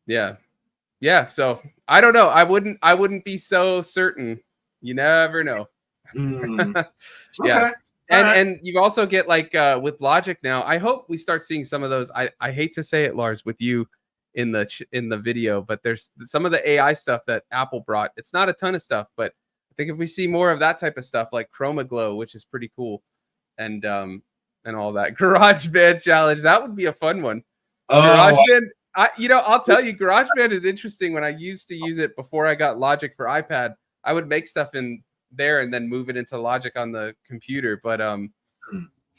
Yeah. So I don't know. I wouldn't be so certain. You never know. Yeah. Okay. And you also get like with Logic now. I hope we start seeing some of those. I hate to say it, Lars, with you in the video, but there's some of the AI stuff that Apple brought. It's not a ton of stuff, but I think if we see more of that type of stuff, like Chroma Glow, which is pretty cool, and all that GarageBand challenge, that would be a fun one. GarageBand, I'll tell you, GarageBand is interesting. When I used to use it before I got Logic for iPad, I would make stuff in there and then move it into Logic on the computer. But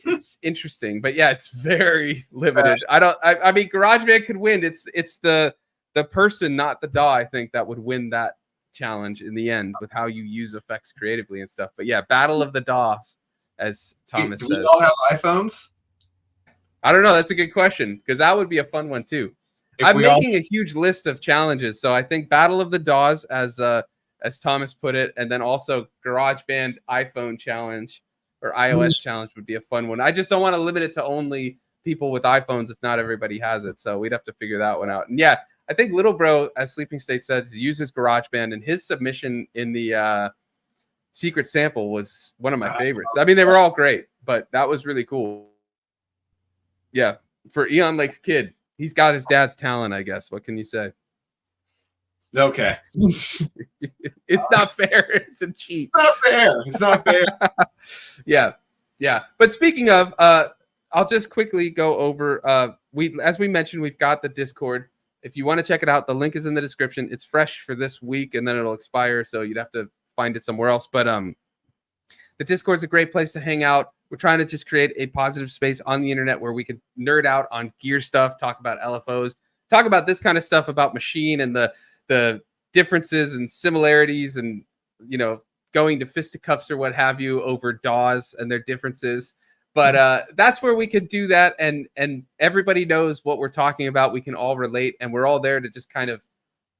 it's interesting. But yeah, it's very limited. I mean, GarageBand could win. It's the person, not the DAW, I think, that would win that challenge in the end with how you use effects creatively and stuff. But yeah, battle of the DAWs, as Thomas says. Do we all have iPhones? I don't know. That's a good question because that would be a fun one too. I'm making a huge list of challenges, so I think battle of the DAWs, as Thomas put it, and then also GarageBand iPhone challenge or iOS challenge would be a fun one. I just don't want to limit it to only people with iPhones if not everybody has it. So we'd have to figure that one out. And yeah, I think Little Bro, as Sleeping State says, uses GarageBand, and his submission in the secret sample was one of my favorites. I mean, they were all great, but that was really cool. Yeah, for Eon Lake's kid, he's got his dad's talent, I guess. What can you say? Okay. It's not fair. It's a cheat. It's not fair. Yeah. But speaking of, I'll just quickly go over. As we mentioned, we've got the Discord. If you want to check it out, the link is in the description. It's fresh for this week, and then it'll expire, so you'd have to find it somewhere else. But the Discord's a great place to hang out. We're trying to just create a positive space on the internet where we can nerd out on gear stuff, talk about LFOs, talk about this kind of stuff about Maschine and the differences and similarities, and going to fisticuffs or what have you over DAWs and their differences. But that's where we could do that, and everybody knows what we're talking about. We can all relate, and we're all there to just kind of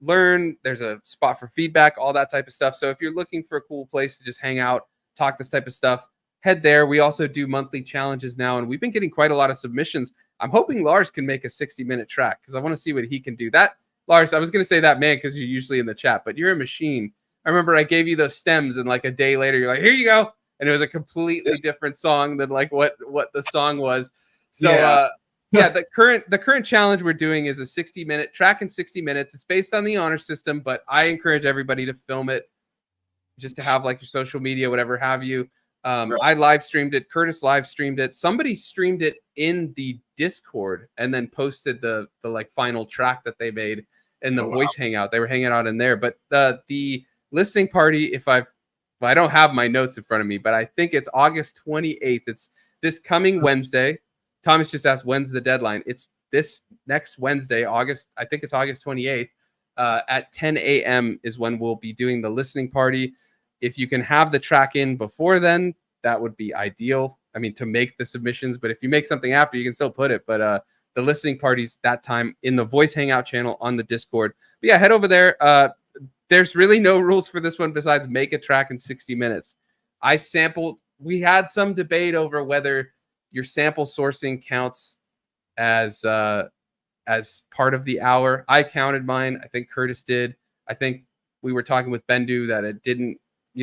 learn. There's a spot for feedback, all that type of stuff. So if you're looking for a cool place to just hang out, talk this type of stuff, head there. We also do monthly challenges now, and we've been getting quite a lot of submissions. I'm hoping Lars can make a 60-minute track because I want to see what he can do. That, Lars, I was going to say that, man, because you're usually in the chat, but you're a machine. I remember I gave you those stems, and like a day later, you're like, here you go. And it was a completely different song than like what the song was. So the current challenge we're doing is a 60-minute track in 60 minutes. It's based on the honor system, but I encourage everybody to film it just to have like your social media, whatever have you. I live streamed it. Curtis live streamed it. Somebody streamed it in the Discord and then posted the like final track that they made in the voice hangout. They were hanging out in there. But the listening party, I don't have my notes in front of me, but I think it's August 28th. It's this coming Wednesday. Thomas just asked, when's the deadline? It's this next Wednesday, I think it's August 28th at 10 a.m. is when we'll be doing the listening party. If you can have the track in before then, that would be ideal. I mean, to make the submissions, but if you make something after, you can still put it. But the listening party's that time in the voice hangout channel on the Discord. But yeah, head over there. There's really no rules for this one besides make a track in 60 minutes. We had some debate over whether your sample sourcing counts as part of the hour. I counted mine. I think Curtis did. I think we were talking with Bendu that it didn't,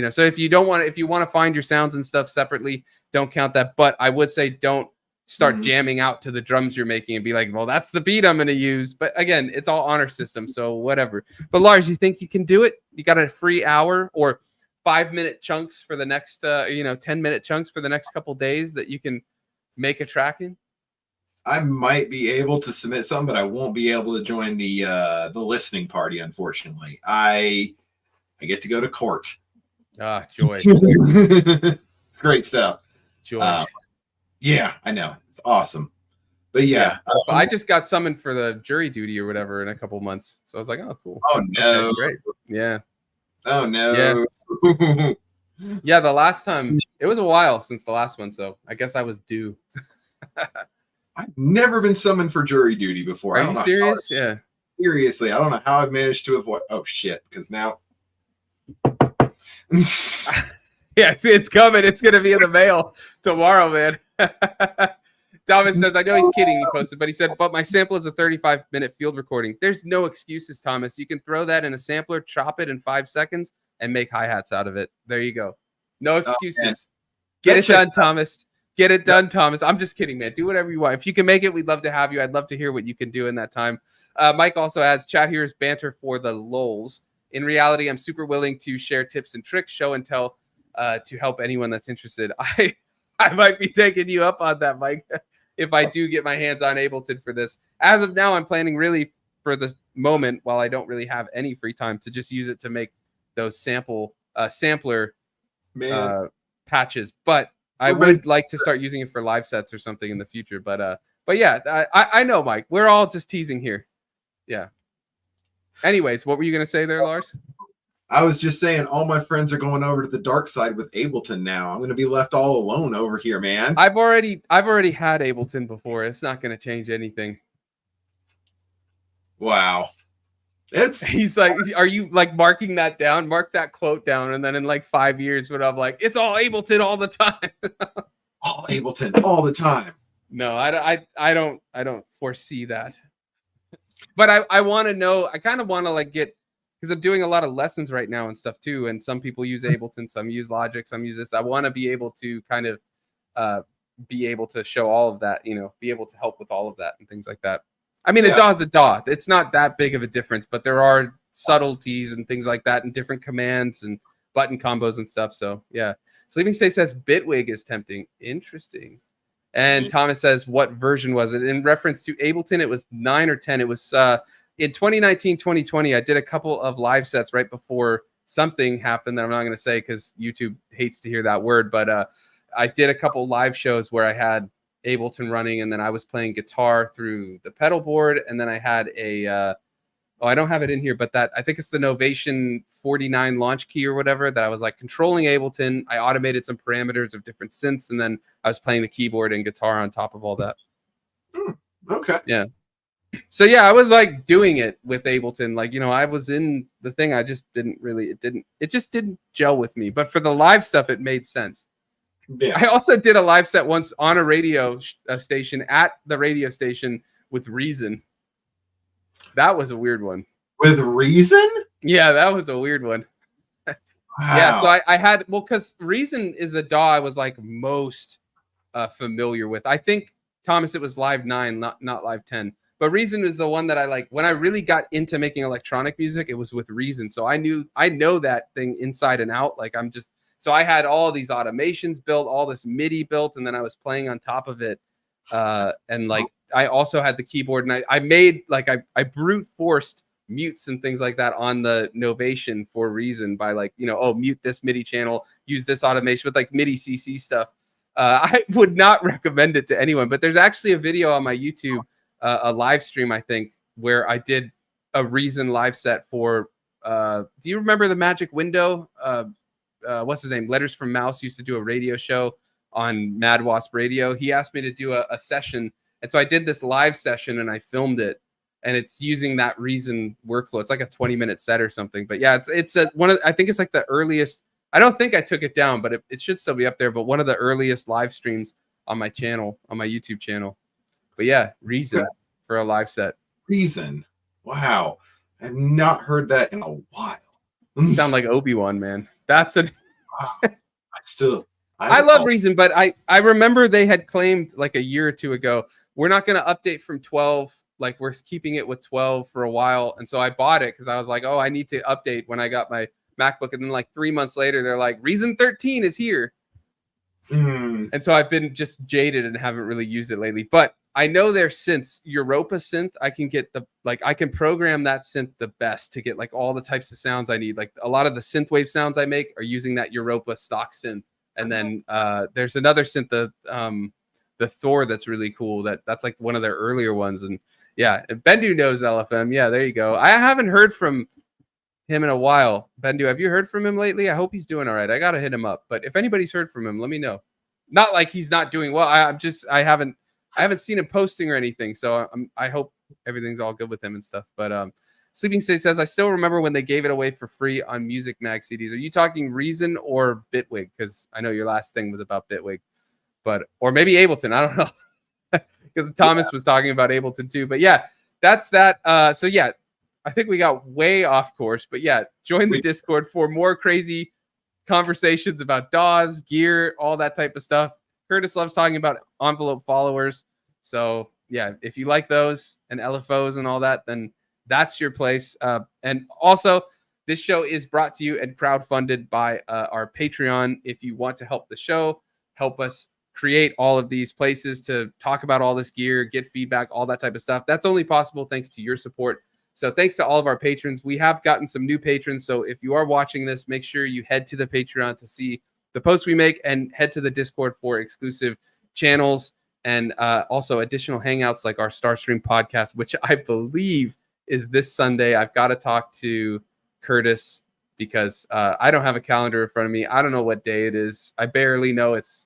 so if you want to find your sounds and stuff separately, don't count that. But I would say don't start jamming out to the drums you're making and be like, well, that's the beat I'm going to use. But again, it's all honor system, so whatever. But Lars, you think you can do it? You got a free hour or 5-minute chunks for the next 10-minute chunks for the next couple days that you can make a track in? I might be able to submit some, but I won't be able to join the listening party, unfortunately. I get to go to court. Ah, joy. It's great stuff. Joy. Yeah, I know. It's awesome. But yeah. I just got summoned for the jury duty or whatever in a couple months. So I was like, oh, cool. Oh, no. Okay, great. Yeah. Oh, no. Yeah. Yeah, the last time, it was a while since the last one. So I guess I was due. I've never been summoned for jury duty before. Are you serious? Yeah. Seriously, I don't know how I've managed to avoid. Oh, shit. Because now. Yeah, it's coming. It's going to be in the mail tomorrow, man. Thomas says, I know he's kidding, he posted, but he said, but my sample is a 35-minute field recording. There's no excuses, Thomas. You can throw that in a sampler, chop it in 5 seconds, and make hi-hats out of it. There you go. No excuses. Get it done, Thomas. Get it done, Thomas. I'm just kidding, man. Do whatever you want. If you can make it, we'd love to have you. I'd love to hear what you can do in that time. Mike also adds, chat here is banter for the lulz. In reality, I'm super willing to share tips and tricks, show and tell, to help anyone that's interested. I might be taking you up on that, Mike, if I do get my hands on Ableton for this. As of now, I'm planning really for the moment, while I don't really have any free time, to just use it to make those sampler patches. But I would like to start using it for live sets or something in the future. But yeah, I know, Mike. We're all just teasing here. Yeah. Anyways, what were you going to say there, Lars? I was just saying all my friends are going over to the dark side with Ableton now. I'm going to be left all alone over here, man. I've already had Ableton before. It's not going to change anything. Wow. He's like, are you like marking that down? Mark that quote down, and then in like 5 years when I'm like, it's all Ableton all the time. All Ableton all the time. No, I don't foresee that. But I want to know, I kind of want to like get, because I'm doing a lot of lessons right now and stuff too. And some people use Ableton, some use Logic, some use this. I want to be able to kind of be able to show all of that, be able to help with all of that and things like that. I mean, a DAW is a DAW. It's not that big of a difference, but there are subtleties and things like that and different commands and button combos and stuff. So yeah. Sleeping State says Bitwig is tempting. Interesting. And Thomas says, what version was it? In reference to Ableton, it was 9 or 10. It was in 2019, 2020. I did a couple of live sets right before something happened that I'm not going to say because YouTube hates to hear that word. But I did a couple live shows where I had Ableton running, and then I was playing guitar through the pedal board. And then I had a, I don't have it in here, but that I think it's the Novation 49 launch key or whatever that I was like controlling Ableton. I automated some parameters of different synths, and then I was playing the keyboard and guitar on top of all that. Okay. Yeah. So yeah, I was like doing it with Ableton. Like, you know, I was in the thing. I just didn't really, it just didn't gel with me. But for the live stuff, it made sense. Yeah. I also did a live set once on a radio station at the radio station with Reason. That was a weird one. With Reason? Yeah, that was a weird one. Wow. Yeah, so I had, well, because Reason is the DAW I was like most familiar with. I think, Thomas, it was Live 9, not Live 10. But Reason is the one that I like. When I really got into making electronic music, it was with Reason. So I know that thing inside and out. Like so I had all these automations built, all this MIDI built, and then I was playing on top of it. And like, I also had the keyboard, and I made like, I brute forced mutes and things like that on the Novation for Reason by like, you know, mute this MIDI channel, use this automation with like MIDI CC stuff. I would not recommend it to anyone, but there's actually a video on my YouTube, a live stream, I think, where I did a Reason live set for, do you remember the Magic Window? What's his name? Letters from Mouse used to do a radio show on Mad Wasp Radio. He asked me to do a session. And so I did this live session and I filmed it, and it's using that Reason workflow. It's like a 20-minute set or something. But yeah, it's I think it's like the earliest. I don't think I took it down, but it should still be up there. But one of the earliest live streams on my channel, on my YouTube channel. But yeah, Reason for a live set. Reason. Wow. I've not heard that in a while. You sound like Obi-Wan, man. That's a wow. I love Reason, but I remember they had claimed like a year or two ago, we're not going to update from 12. Like, we're keeping it with 12 for a while. And so I bought it because I was like, oh, I need to update when I got my MacBook. And then like 3 months later, they're like, Reason 13 is here. And so I've been just jaded and haven't really used it lately. But I know their synths, Europa synth, I can get I can program that synth the best to get like all the types of sounds I need. Like a lot of the synthwave sounds I make are using that Europa stock synth. And then there's another synth, the Thor, that's really cool. That's like one of their earlier ones. And yeah, Bendu knows LFM. Yeah, there you go. I haven't heard from him in a while. Bendu, have you heard from him lately? I hope he's doing all right. I gotta hit him up. But if anybody's heard from him, let me know. Not like he's not doing well. I haven't seen him posting or anything. So I hope everything's all good with him and stuff. But Sleeping State says, I still remember when they gave it away for free on Music Mag CDs. Are you talking Reason or Bitwig? Because I know your last thing was about Bitwig, or maybe Ableton. I don't know. Because Thomas was talking about Ableton too. But yeah, that's that. So yeah, I think we got way off course. But yeah, join the Discord for more crazy conversations about DAWs, gear, all that type of stuff. Curtis loves talking about envelope followers. So yeah, if you like those and LFOs and all that, then that's your place. And also, this show is brought to you and crowdfunded by our Patreon. If you want to help the show, help us create all of these places to talk about all this gear, get feedback, all that type of stuff, that's only possible thanks to your support. So thanks to all of our patrons. We have gotten some new patrons. So if you are watching this, make sure you head to the Patreon to see the posts we make, and head to the Discord for exclusive channels and also additional hangouts like our Starstream podcast, which I believe is this Sunday. I've got to talk to Curtis because I don't have a calendar in front of me. I don't know what day it is. I barely know it's,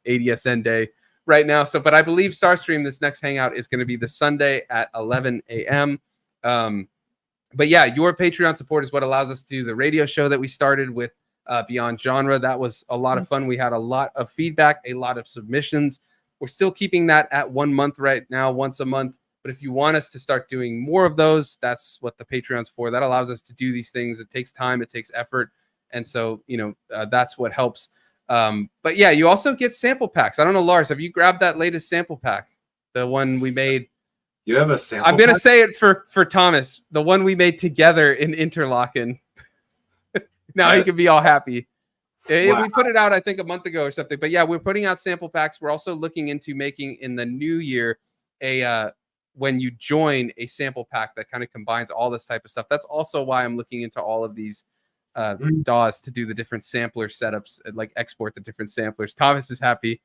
ADSN day right now. So, but I believe Starstream, this next hangout, is going to be the Sunday at 11 a.m. But yeah, your Patreon support is what allows us to do the radio show that we started with Beyond Genre. That was a lot of fun. We had a lot of feedback, a lot of submissions. We're still keeping that at 1 month right now, once a month. But if you want us to start doing more of those, that's what the Patreon's for. That allows us to do these things. It takes time, it takes effort. And so, that's what helps. But yeah, you also get sample packs. I don't know, Lars, have you grabbed that latest sample pack? The one we made. You have a sample I'm going to say it for Thomas. The one we made together in Interlaken. Now he can be all happy. Wow. We put it out, I think, a month ago or something. But yeah, we're putting out sample packs. We're also looking into making in the new year a when you join a sample pack that kind of combines all this type of stuff. That's also why I'm looking into all of these DAWs to do the different sampler setups and like export the different samplers. Thomas is happy.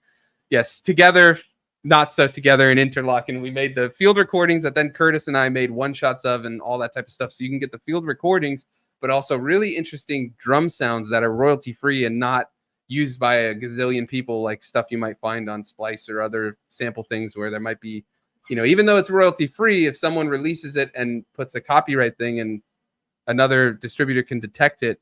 Yes, together, not so together and interlocking. We made the field recordings that then Curtis and I made one shots of and all that type of stuff. So you can get the field recordings, but also really interesting drum sounds that are royalty free and not used by a gazillion people, like stuff you might find on Splice or other sample things where there might be, you know, even though it's royalty free, if someone releases it and puts a copyright thing and another distributor can detect it,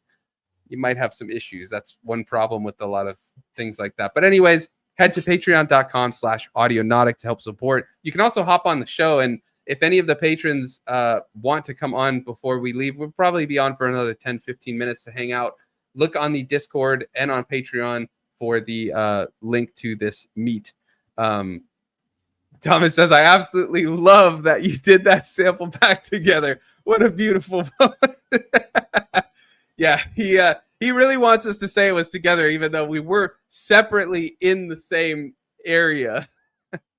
you might have some issues. That's one problem with a lot of things like that. But anyways, head to patreon.com/Audionautic to help support. You can also hop on the show. And if any of the patrons want to come on before we leave, we'll probably be on for another 10, 15 minutes to hang out. Look on the Discord and on Patreon for the link to this meet. Thomas says, I absolutely love that you did that sample pack together. What a beautiful moment. Yeah, he really wants us to say it was together, even though we were separately in the same area,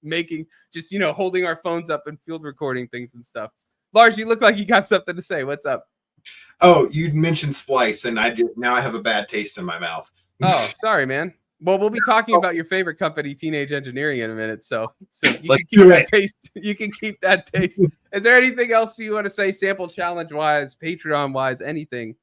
making just, you know, holding our phones up and field recording things and stuff. Lars, you look like you got something to say. What's up? Oh, you mentioned Splice, and now I have a bad taste in my mouth. Oh, sorry, man. Well, we'll be talking about your favorite company, Teenage Engineering, in a minute. So you can keep that taste. You can keep that taste. Is there anything else you want to say, sample challenge wise, Patreon wise, anything?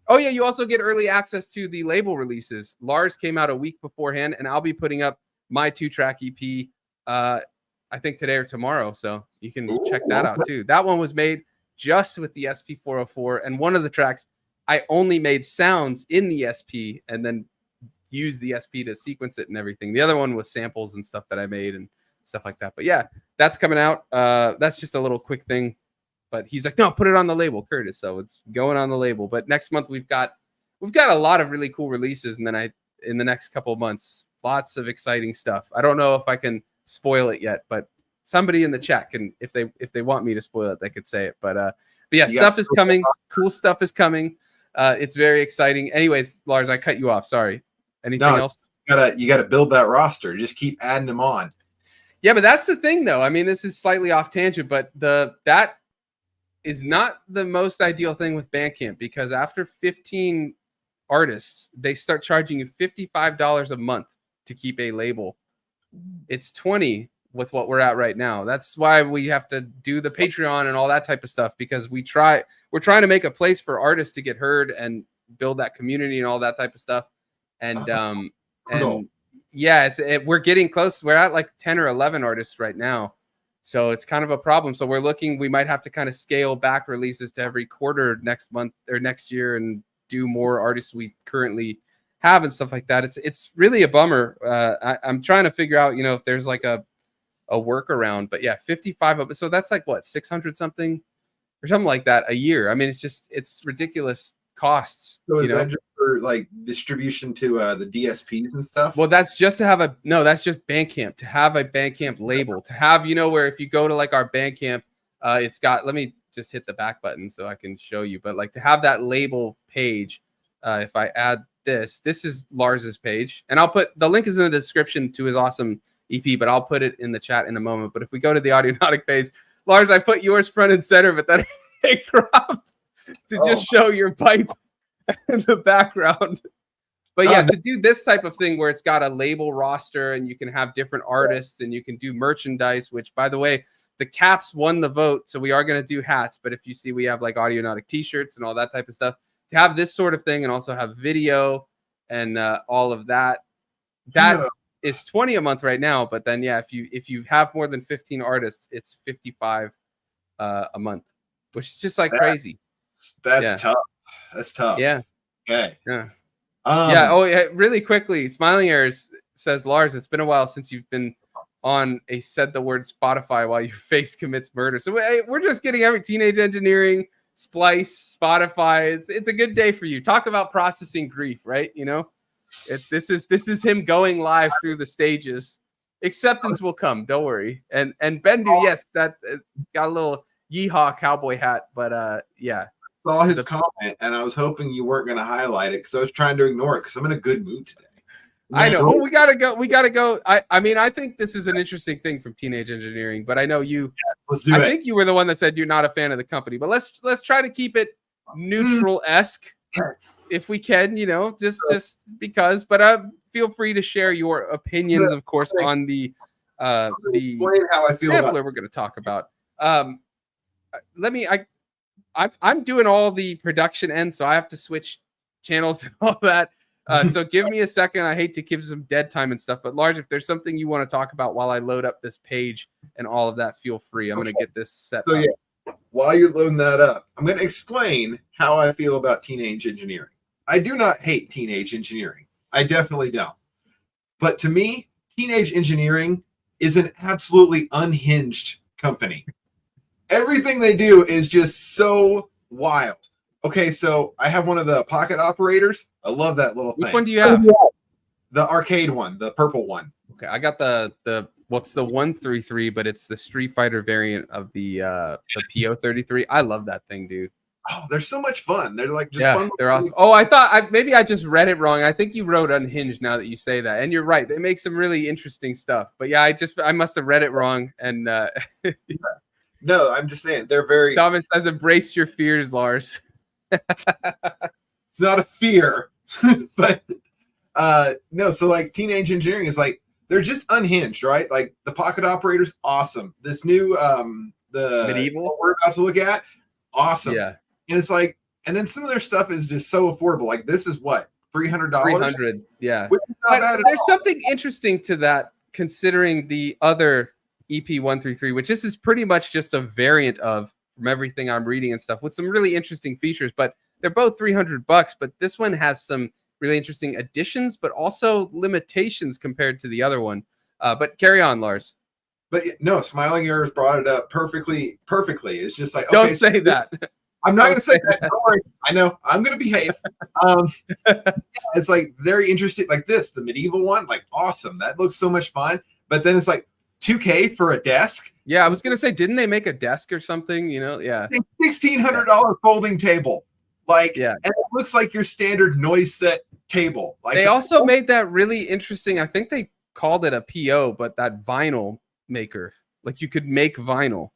Oh yeah, you also get early access to the label releases. Lars came out a week beforehand, and I'll be putting up my 2-track EP. I think today or tomorrow, so you can check that out too. That one was made just with the SP404, and one of the tracks I only made sounds in the SP and then use the SP to sequence it and everything. The other one was samples and stuff that I made and stuff like that. But yeah, that's coming out. That's just a little quick thing. But he's like, no, put it on the label, Curtis. So it's going on the label. But next month we've got a lot of really cool releases, and then in the next couple of months, lots of exciting stuff. I don't know if I can spoil it yet, but somebody in the chat can, if they want me to spoil it, they could say it. But yeah, stuff is coming. Cool stuff is coming. It's very exciting. Anyways, Lars, I cut you off. Sorry. Anything else? You gotta build that roster. Just keep adding them on. Yeah, but that's the thing, though. I mean, this is slightly off tangent, but that is not the most ideal thing with Bandcamp, because after 15 artists, they start charging you $55 a month to keep a label. It's $20 with what we're at right now. That's why we have to do the Patreon and all that type of stuff, because we're trying to make a place for artists to get heard and build that community and all that type of stuff. And yeah, we're getting close. We're at like 10 or 11 artists right now. So it's kind of a problem. So we might have to kind of scale back releases to every quarter next month or next year and do more artists we currently have and stuff like that. It's really a bummer. I'm trying to figure out, if there's like a workaround, but yeah, 55. So that's like what, 600 something or something like that a year. I mean, it's ridiculous costs. So is that just for like distribution to the DSPs and stuff? Well, that's just to have that's just Bandcamp, to have a Bandcamp label, to have, where if you go to like our Bandcamp, it's got, let me just hit the back button so I can show you, but like to have that label page, if I add this is Lars's page, and I'll put the link is in the description to his awesome EP, but I'll put it in the chat in a moment. But if we go to the Audionautic page, Lars, I put yours front and center, but then I cropped to just show your pipe in the background. But yeah, to do this type of thing where it's got a label roster and you can have different artists and you can do merchandise, which, by the way, the caps won the vote. So we are going to do hats. But if you see, we have like Audionautic t-shirts and all that type of stuff. To have this sort of thing and also have video and all of that, is $20 a month right now. But then, yeah, if you have more than 15 artists, it's $55 a month, which is just like crazy. That's tough. That's tough. Yeah. Okay. Yeah. Yeah. Oh, yeah. Really quickly, Smiling Airs says, Lars, it's been a while since you've been on a said the word Spotify while your face commits murder. So we're just getting every Teenage Engineering, Splice, Spotify. It's a good day for you. Talk about processing grief, right? This is him going live through the stages. Acceptance will come. Don't worry. And Bendu, yes, that got a little yeehaw cowboy hat, but yeah. saw his comment, and I was hoping you weren't going to highlight it because I was trying to ignore it because I'm in a good mood today. I know. Well, we gotta go. I mean, I think this is an interesting thing from Teenage Engineering, but I know you. Yeah, let's do it. I think you were the one that said you're not a fan of the company, but let's try to keep it neutral-esque if we can. You know, just because. But feel free to share your opinions, of course, on the explain how I feel sampler we're going to talk about. I'm doing all the production end, so I have to switch channels and all that. So give me a second. I hate to give some dead time and stuff, but Lars, if there's something you want to talk about while I load up this page and all of that, feel free. I'm going to get this set up. Yeah, while you're loading that up, I'm going to explain how I feel about Teenage Engineering. I do not hate Teenage Engineering. I definitely don't. But to me, Teenage Engineering is an absolutely unhinged company. Everything they do is just so wild. Okay, so I have one of the pocket operators. I love that little thing. Which one do you have? The arcade one, the purple one. Okay, I got the what's the 133, but it's the Street Fighter variant of the PO33. I love that thing, dude. Oh, they're so much fun. They're like just fun. They're awesome. Oh, I thought maybe I just read it wrong. I think you wrote unhinged now that you say that, and you're right. They make some really interesting stuff. But yeah, I must have read it wrong. And no, I'm just saying they're very. Thomas says, "Embrace your fears, Lars." It's not a fear, but no. So like Teenage Engineering is like they're just unhinged, right? Like the pocket operator's awesome. This new the medieval we're about to look at, awesome. Yeah, and it's like, and then some of their stuff is just so affordable. Like this is what $300. $300, yeah. Which is not bad there's all. Something interesting to that, considering the other EP133, which this is pretty much just a variant of. From everything I'm reading and stuff with some really interesting features, but they're both $300, but this one has some really interesting additions, but also limitations compared to the other one. But carry on, Lars. But no, Smiling Ears brought it up perfectly. It's just like, don't say that. I'm not going to say that. Don't worry. I know I'm going to behave. It's like very interesting. Like this, the medieval one, like awesome. That looks so much fun. But then it's like $2K for a desk. Yeah, I was gonna say, didn't they make a desk or something? You know, yeah. $1,600 folding table. Like, yeah, and it looks like your standard noise set table. Like they also made that really interesting. I think they called it a PO, but that vinyl maker. Like you could make vinyl.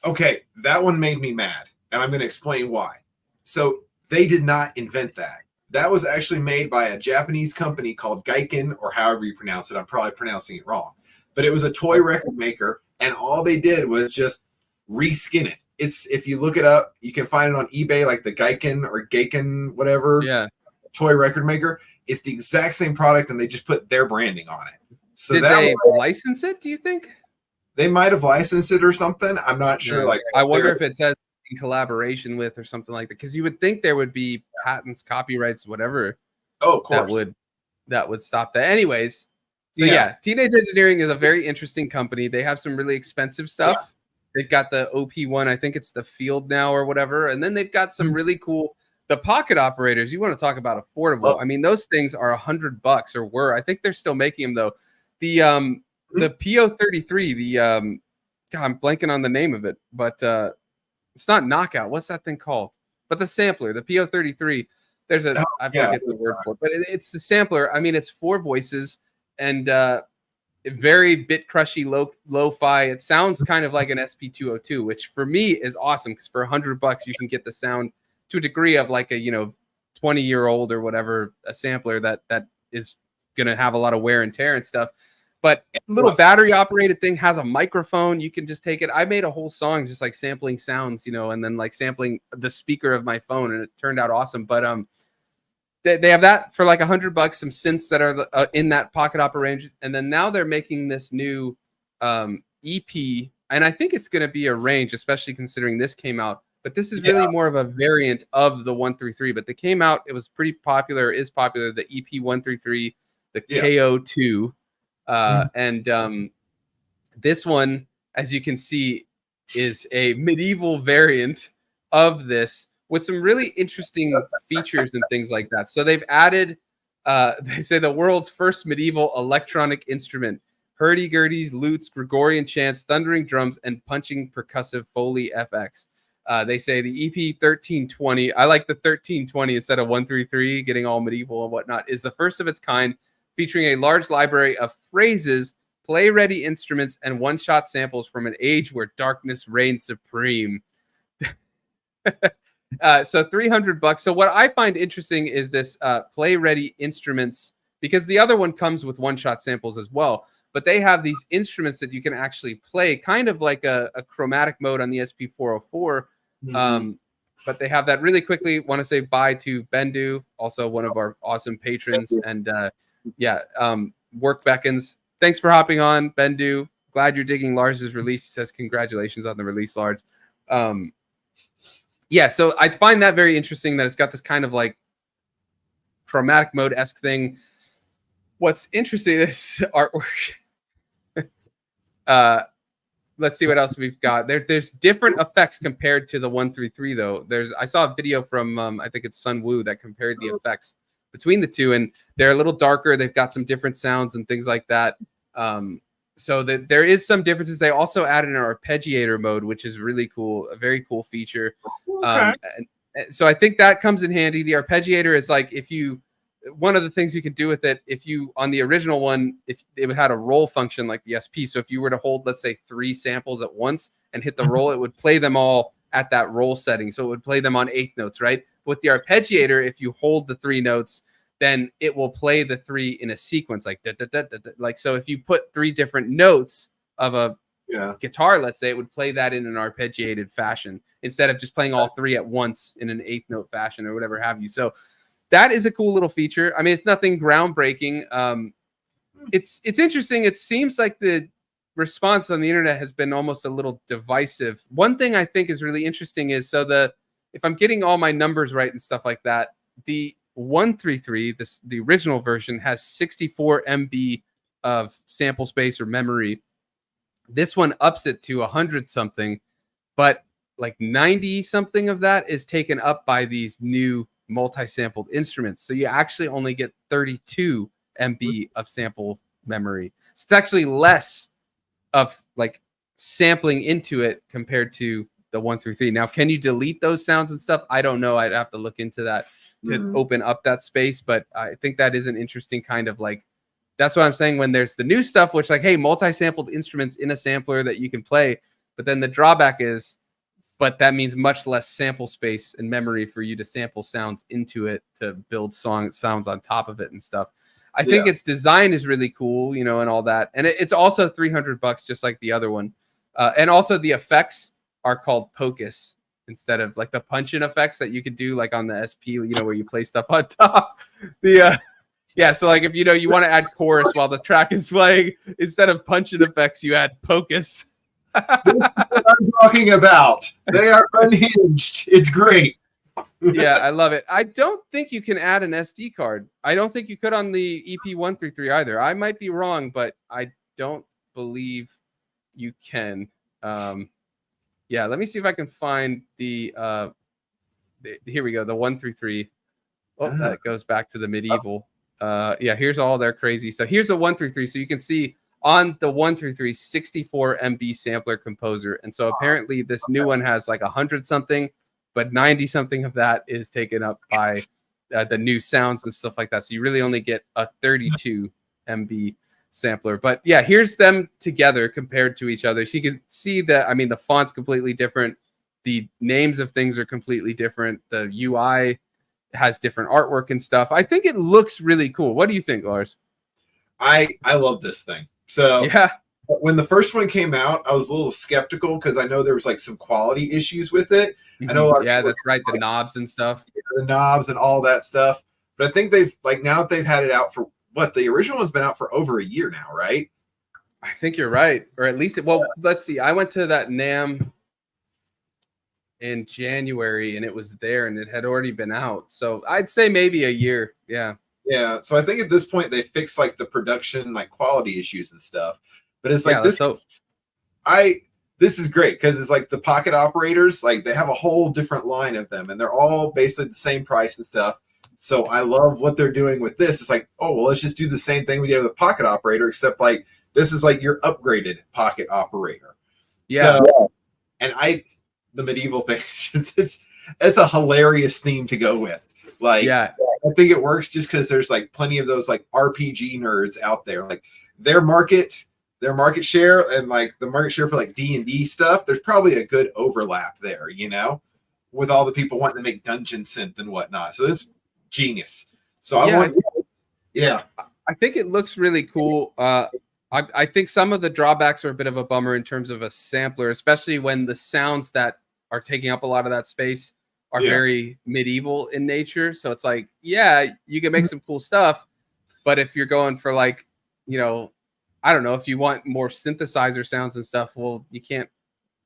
Okay, that one made me mad, and I'm gonna explain why. So they did not invent that. That was actually made by a Japanese company called Gaiken, or however you pronounce it. I'm probably pronouncing it wrong. But it was a toy record maker, and all they did was just reskin it. It's, if you look it up, you can find it on eBay, like the Gaiken, whatever. Yeah. Toy record maker. It's the exact same product, and they just put their branding on it. So did they license it? Do you think they might have licensed it or something? I'm not sure. Yeah. Like, I wonder if it says in collaboration with or something like that, because you would think there would be patents, copyrights, whatever. Oh, of course. That would stop that. Anyways. So yeah, Teenage Engineering is a very interesting company. They have some really expensive stuff. Yeah. They've got the OP1, I think it's the Field now or whatever, and then they've got some really cool. The pocket operators. You want to talk about affordable? I mean, those things are $100 or were. I think they're still making them though. The PO33. The God, I'm blanking on the name of it, but it's not Knockout. What's that thing called? But the sampler, the PO33. There's a I forget the word for it, but it's the sampler. I mean, it's 4 voices. And very bit crushy, lo-fi. It sounds kind of like an SP202, which for me is awesome because for $100 you can get the sound to a degree of like a 20-year-old or whatever, a sampler that is going to have a lot of wear and tear and stuff. But little battery operated thing, has a microphone. You can just take it. I made a whole song just like sampling sounds, and then like sampling the speaker of my phone, and it turned out awesome. But they have that for like $100, some synths that are in that pocket operator, and then now they're making this new EP, and I think it's going to be a range, especially considering this came out. But this is really more of a variant of the 133. But they came out; it was pretty popular. Is popular the EP 133, the KO2, and this one, as you can see, is a medieval variant of this, with some really interesting features and things like that. So they've added, they say, the world's first medieval electronic instrument, hurdy-gurdies, lutes, Gregorian chants, thundering drums, and punching percussive Foley FX. They say the EP 1320, I like the 1320 instead of 133, getting all medieval and whatnot, is the first of its kind, featuring a large library of phrases, play-ready instruments, and one-shot samples from an age where darkness reigned supreme. So $300. So what I find interesting is this play-ready instruments, because the other one comes with one-shot samples as well, but they have these instruments that you can actually play, kind of like a chromatic mode on the SP404. But they have that really quickly. Want to say bye to Bendu, also one of our awesome patrons, and work beckons. Thanks for hopping on, Bendu. Glad you're digging Lars's release. He says congratulations on the release, Lars. So I find that very interesting that it's got this kind of like chromatic mode-esque thing. What's interesting is artwork. Let's see what else we've got. There's different effects compared to the 133 though. I saw a video from I think it's Sun Wu that compared the effects between the two, and they're a little darker. They've got some different sounds and things like that. So that there is some differences. They also added an arpeggiator mode, which is really cool, a very cool feature. And so I think that comes in handy. The arpeggiator is like one of the things you could do with it, if you, on the original one, if it had a roll function like the SP. So if you were to hold, let's say 3 samples at once and hit the roll, it would play them all at that roll setting. So it would play them on 8 notes, right? With the arpeggiator, if you hold the 3 notes, then it will play the 3 in a sequence, like da, da, da, da, da. Like, so if you put 3 different notes of a guitar, let's say, it would play that in an arpeggiated fashion instead of just playing all 3 at once in an 8 note fashion or whatever have you. So that is a cool little feature. I mean, it's nothing groundbreaking. It's interesting. It seems like the response on the internet has been almost a little divisive. One thing I think is really interesting is, if I'm getting all my numbers right and stuff like that, the 133, the original version, has 64 MB of sample space or memory. This one ups it to 100 something, but like 90 something of that is taken up by these new multi-sampled instruments. So you actually only get 32 MB of sample memory. So it's actually less of like sampling into it compared to the 133. Now, can you delete those sounds and stuff? I don't know. I'd have to look into that to open up that space, but I think that is an interesting kind of like, that's what I'm saying when there's the new stuff, which like, hey, multi-sampled instruments in a sampler that you can play, but then the drawback is, but that means much less sample space and memory for you to sample sounds into it to build sounds on top of it and stuff. I think its design is really cool, and all that. And it's also $300 just like the other one. And also the effects are called Pocus instead of like the punch-in effects that you could do like on the SP, where you play stuff on top. So like if you want to add chorus while the track is playing, instead of punch-in effects, you add Pocus. This is what I'm talking about. They are unhinged. It's great. Yeah, I love it. I don't think you can add an SD card. I don't think you could on the EP133 either. I might be wrong, but I don't believe you can. Let me see if I can find the here we go, the 133. That goes back to the medieval. Here's all their crazy stuff. Here's a 133, so you can see on the 133 64 MB sampler composer, and so apparently this new one has like 100 something, but 90 something of that is taken up by the new sounds and stuff like that. So you really only get a 32 MB sampler. But yeah, here's them together compared to each other. So you can see that, I mean, the font's completely different. The names of things are completely different. The UI has different artwork and stuff. I think it looks really cool. What do you think, Lars? I love this thing. So yeah, when the first one came out, I was a little skeptical because I know there was like some quality issues with it. I know. That's right. The knobs and stuff. The knobs and all that stuff. But I think they've now that they've had it out for the original one's been out for over a year now, right? I think you're right, or at least let's see. I went to that NAMM in January, and it was there, and it had already been out. So I'd say maybe a year. Yeah. Yeah. So I think at this point they fixed like the production, like quality issues and stuff. But it's like this. This is great because it's like the pocket operators, like they have a whole different line of them, and they're all basically the same price and stuff. So I love what they're doing with this. It's like, oh, well, let's just do the same thing we did with the pocket operator, except like this is like your upgraded pocket operator. Yeah. So, and the medieval thing. It's a hilarious theme to go with. Like, yeah, I think it works just because there's like plenty of those like RPG nerds out there. Like their market share and like the market share for like D&D stuff, there's probably a good overlap there, you know, with all the people wanting to make dungeon synth and whatnot. So it's genius. So I think it looks really cool. I think some of the drawbacks are a bit of a bummer in terms of a sampler, especially when the sounds that are taking up a lot of that space are very medieval in nature. So it's like, yeah, you can make some cool stuff, but if you're going for like, you know, I don't know, if you want more synthesizer sounds and stuff, well, you can't,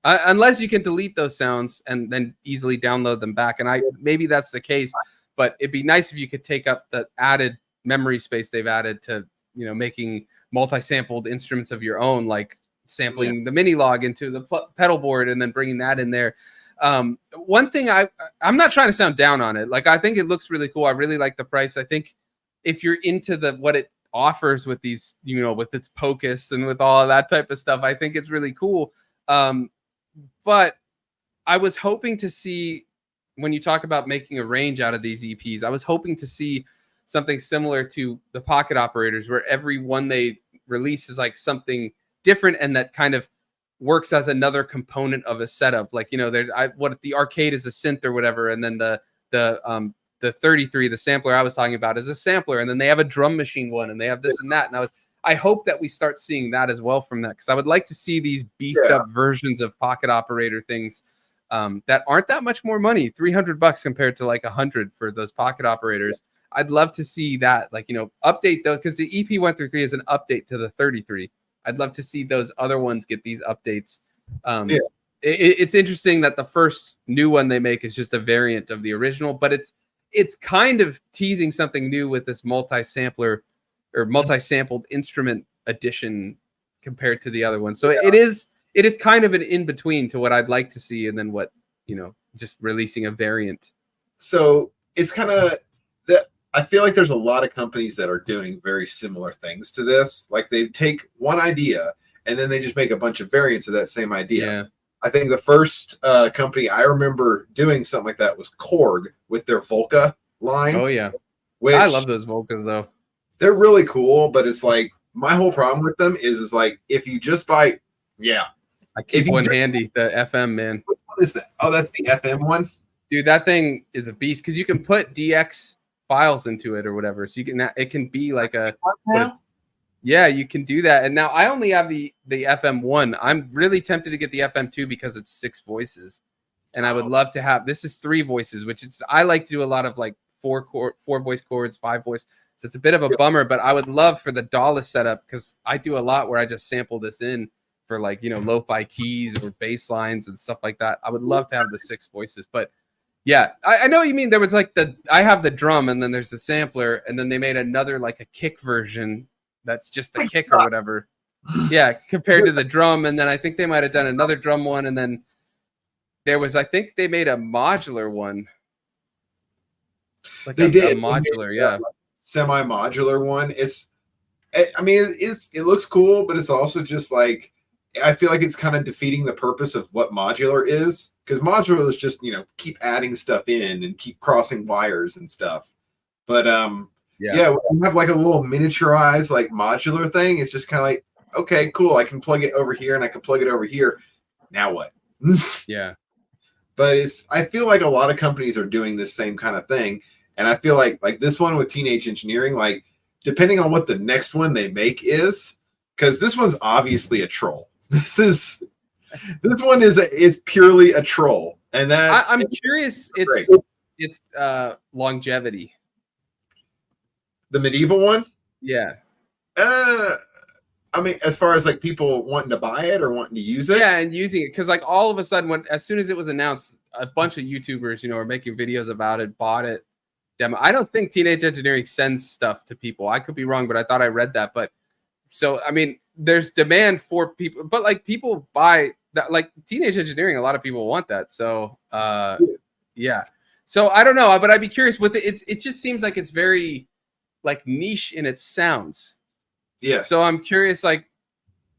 unless you can delete those sounds and then easily download them back. And maybe that's the case, but it'd be nice if you could take up the added memory space they've added to, you know, making multi-sampled instruments of your own, like sampling the mini log into the pedal board and then bringing that in there. One thing I'm not trying to sound down on it. Like, I think it looks really cool. I really like the price. I think if you're into what it offers with these, you know, with its POCUS and with all of that type of stuff, I think it's really cool. But I was hoping to see, when you talk about making a range out of these EPs, I was hoping to see something similar to the pocket operators, where every one they release is like something different and that kind of works as another component of a setup. Like, you know, what the arcade is a synth or whatever, and then the 33, the sampler I was talking about, is a sampler, and then they have a drum machine one, and they have this and that. And I hope that we start seeing that as well from that, because I would like to see these beefed up versions of pocket operator things that aren't that much more money, $300 compared to like $100 for those pocket operators. I'd love to see that, like, you know, update those, because the EP 133 is an update to the 33. I'd love to see those other ones get these updates. It's interesting that the first new one they make is just a variant of the original, but it's kind of teasing something new with this multi-sampler or multi-sampled instrument edition compared to the other one. So it is kind of an in-between to what I'd like to see, and then what, you know, just releasing a variant. So it's kind of that. I feel like there's a lot of companies that are doing very similar things to this. Like, they take one idea and then they just make a bunch of variants of that same idea. Yeah. I think the first company I remember doing something like that was Korg with their Volca line. Oh yeah. Which, I love those Volcas though. They're really cool, but it's like, my whole problem with them is like, if you just buy, I keep one handy, the FM, man. What is that? Oh, that's the FM one? Dude, that thing is a beast, because you can put DX files into it or whatever, so it can be like you can do that. And now I only have the FM1. I'm really tempted to get the FM2 because it's 6 voices, and I would love to have, this is 3 voices, which I like to do a lot of like 4 voice chords, 5 voice, so it's a bit of a bummer. But I would love for the DAW setup, because I do a lot where I just sample this in for, like, you know, lo-fi keys or bass lines and stuff like that. I would love to have the 6 voices. But yeah, I know what you mean. There was like I have the drum, and then there's the sampler, and then they made another, like, a kick version that's just the kick or whatever. Yeah, compared to the drum. And then I think they might have done another drum one, and then there was, I think they made a modular one. Like they did a modular, semi-modular one. It looks cool, but it's also just like, I feel like it's kind of defeating the purpose of what modular is, because modular is just, you know, keep adding stuff in and keep crossing wires and stuff. But when you have like a little miniaturized like modular thing, it's just kind of like, okay, cool, I can plug it over here and I can plug it over here. Now what? Yeah. But I feel like a lot of companies are doing this same kind of thing, and I feel like this one with Teenage Engineering, like, depending on what the next one they make is, because this one's obviously a troll. This one is purely a troll, and that I'm curious. It's longevity. The medieval one. Yeah. I mean, as far as like people wanting to buy it or wanting to use it. Yeah, and using it, because like all of a sudden, as soon as it was announced, a bunch of YouTubers, you know, are making videos about it, bought it, demo. I don't think Teenage Engineering sends stuff to people. I could be wrong, but I thought I read that. But so, I mean, there's demand for people, but like people buy that, like Teenage Engineering, a lot of people want that. So, yeah. So I don't know, but I'd be curious with it. It just seems like it's very like niche in its sounds. Yes. So I'm curious, like,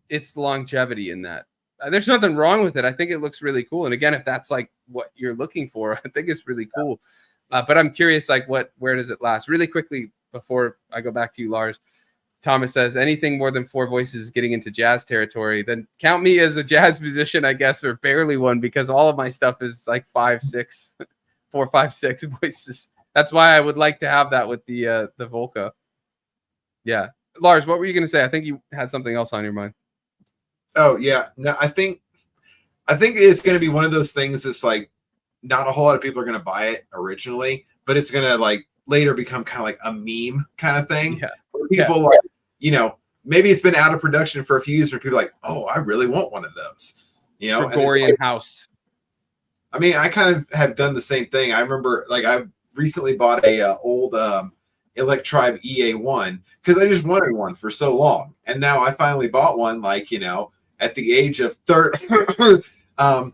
its longevity in that. there's nothing wrong with it. I think it looks really cool. And again, if that's like what you're looking for, I think it's really cool. But I'm curious, like where does it last? Really quickly before I go back to you, Lars. Thomas says anything more than 4 voices is getting into jazz territory. Then count me as a jazz musician, I guess, or barely one, because all of my stuff is like 5, 6, 4, 5, 6 voices. That's why I would like to have that with the Volca. Yeah, Lars, what were you going to say? I think you had something else on your mind. Oh yeah, no, I think it's going to be one of those things that's like not a whole lot of people are going to buy it originally, but it's going to like later become kind of like a meme kind of thing. Yeah. People like, you know, maybe it's been out of production for a few years, and people are like, oh, I really want one of those. You know, Gregorian like, house. I mean, I kind of have done the same thing. I remember, like, I recently bought a old Electribe EA1 because I just wanted one for so long, and now I finally bought one. Like, you know, at the age of 30, and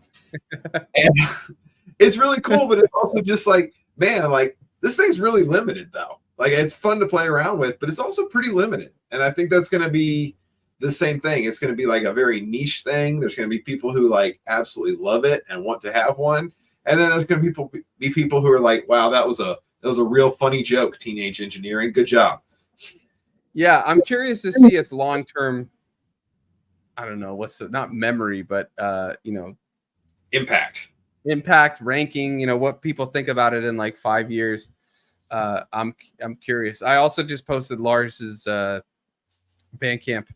it's really cool. But it's also just like, man, like this thing's really limited though. Like it's fun to play around with, but it's also pretty limited. And I think that's going to be the same thing. It's going to be like a very niche thing. There's going to be people who like absolutely love it and want to have one. And then there's going to be people who are like, wow, that was a real funny joke, Teenage Engineering. Good job. Yeah, I'm curious to see its long-term, I don't know, not memory, but you know, impact, ranking, you know, what people think about it in like 5 years. I'm curious. I also just posted Lars's Bandcamp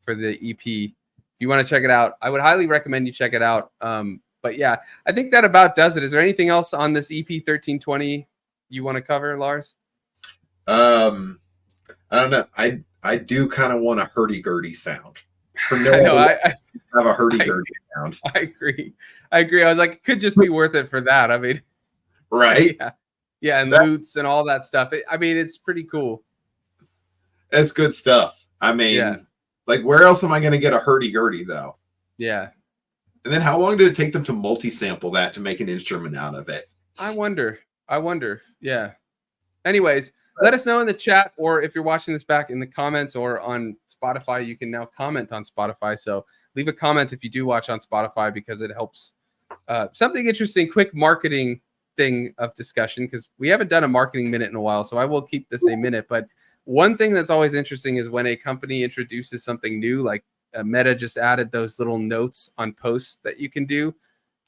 for the EP. If you want to check it out, I would highly recommend you check it out. But yeah, I think that about does it. Is there anything else on this EP 1320 you want to cover, Lars? I don't know. I do kind of want a hurdy-gurdy sound. I know. I have a hurdy-gurdy sound. I agree. I was like, it could just be worth it for that. I mean, right? Yeah. Yeah, and loots and all that stuff. I mean, it's pretty cool. It's good stuff. I mean, yeah. Like, where else am I going to get a hurdy-gurdy, though? Yeah. And then how long did it take them to multi-sample that to make an instrument out of it? I wonder. Yeah. Anyways, let us know in the chat, or if you're watching this back in the comments or on Spotify, you can now comment on Spotify. So leave a comment if you do watch on Spotify, because it helps. Something interesting, quick marketing thing of discussion, because we haven't done a marketing minute in a while, so I will keep this a minute. But one thing that's always interesting is when a company introduces something new, like Meta just added those little notes on posts that you can do.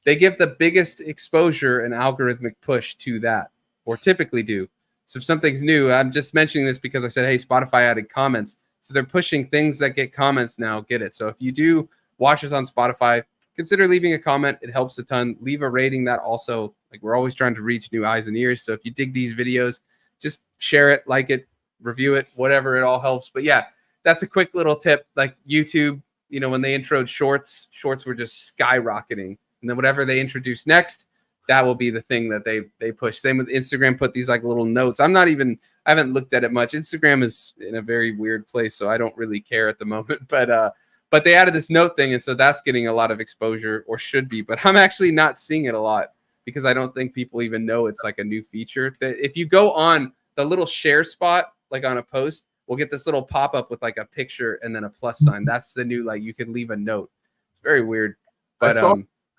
They give the biggest exposure and algorithmic push to that, or typically do. So if something's new, I'm just mentioning this because I said, hey, Spotify added comments. So they're pushing things that get comments now, get it. So if you do watch us on Spotify, consider leaving a comment. It helps a ton. Leave a rating. That also, like, we're always trying to reach new eyes and ears. So if you dig these videos, just share it, like it, review it, whatever. It all helps. But yeah, that's a quick little tip. Like YouTube, you know, when they introed shorts were just skyrocketing. And then whatever they introduce next, that will be the thing that they push. Same with Instagram, put these like little notes. I haven't looked at it much. Instagram is in a very weird place, so I don't really care at the moment. But they added this note thing, and so that's getting a lot of exposure, or should be. But I'm actually not seeing it a lot because I don't think people even know it's like a new feature. If you go on the little share spot, like on a post, we'll get this little pop-up with like a picture and then a plus sign. That's the new, like, you could leave a note. It's very weird. But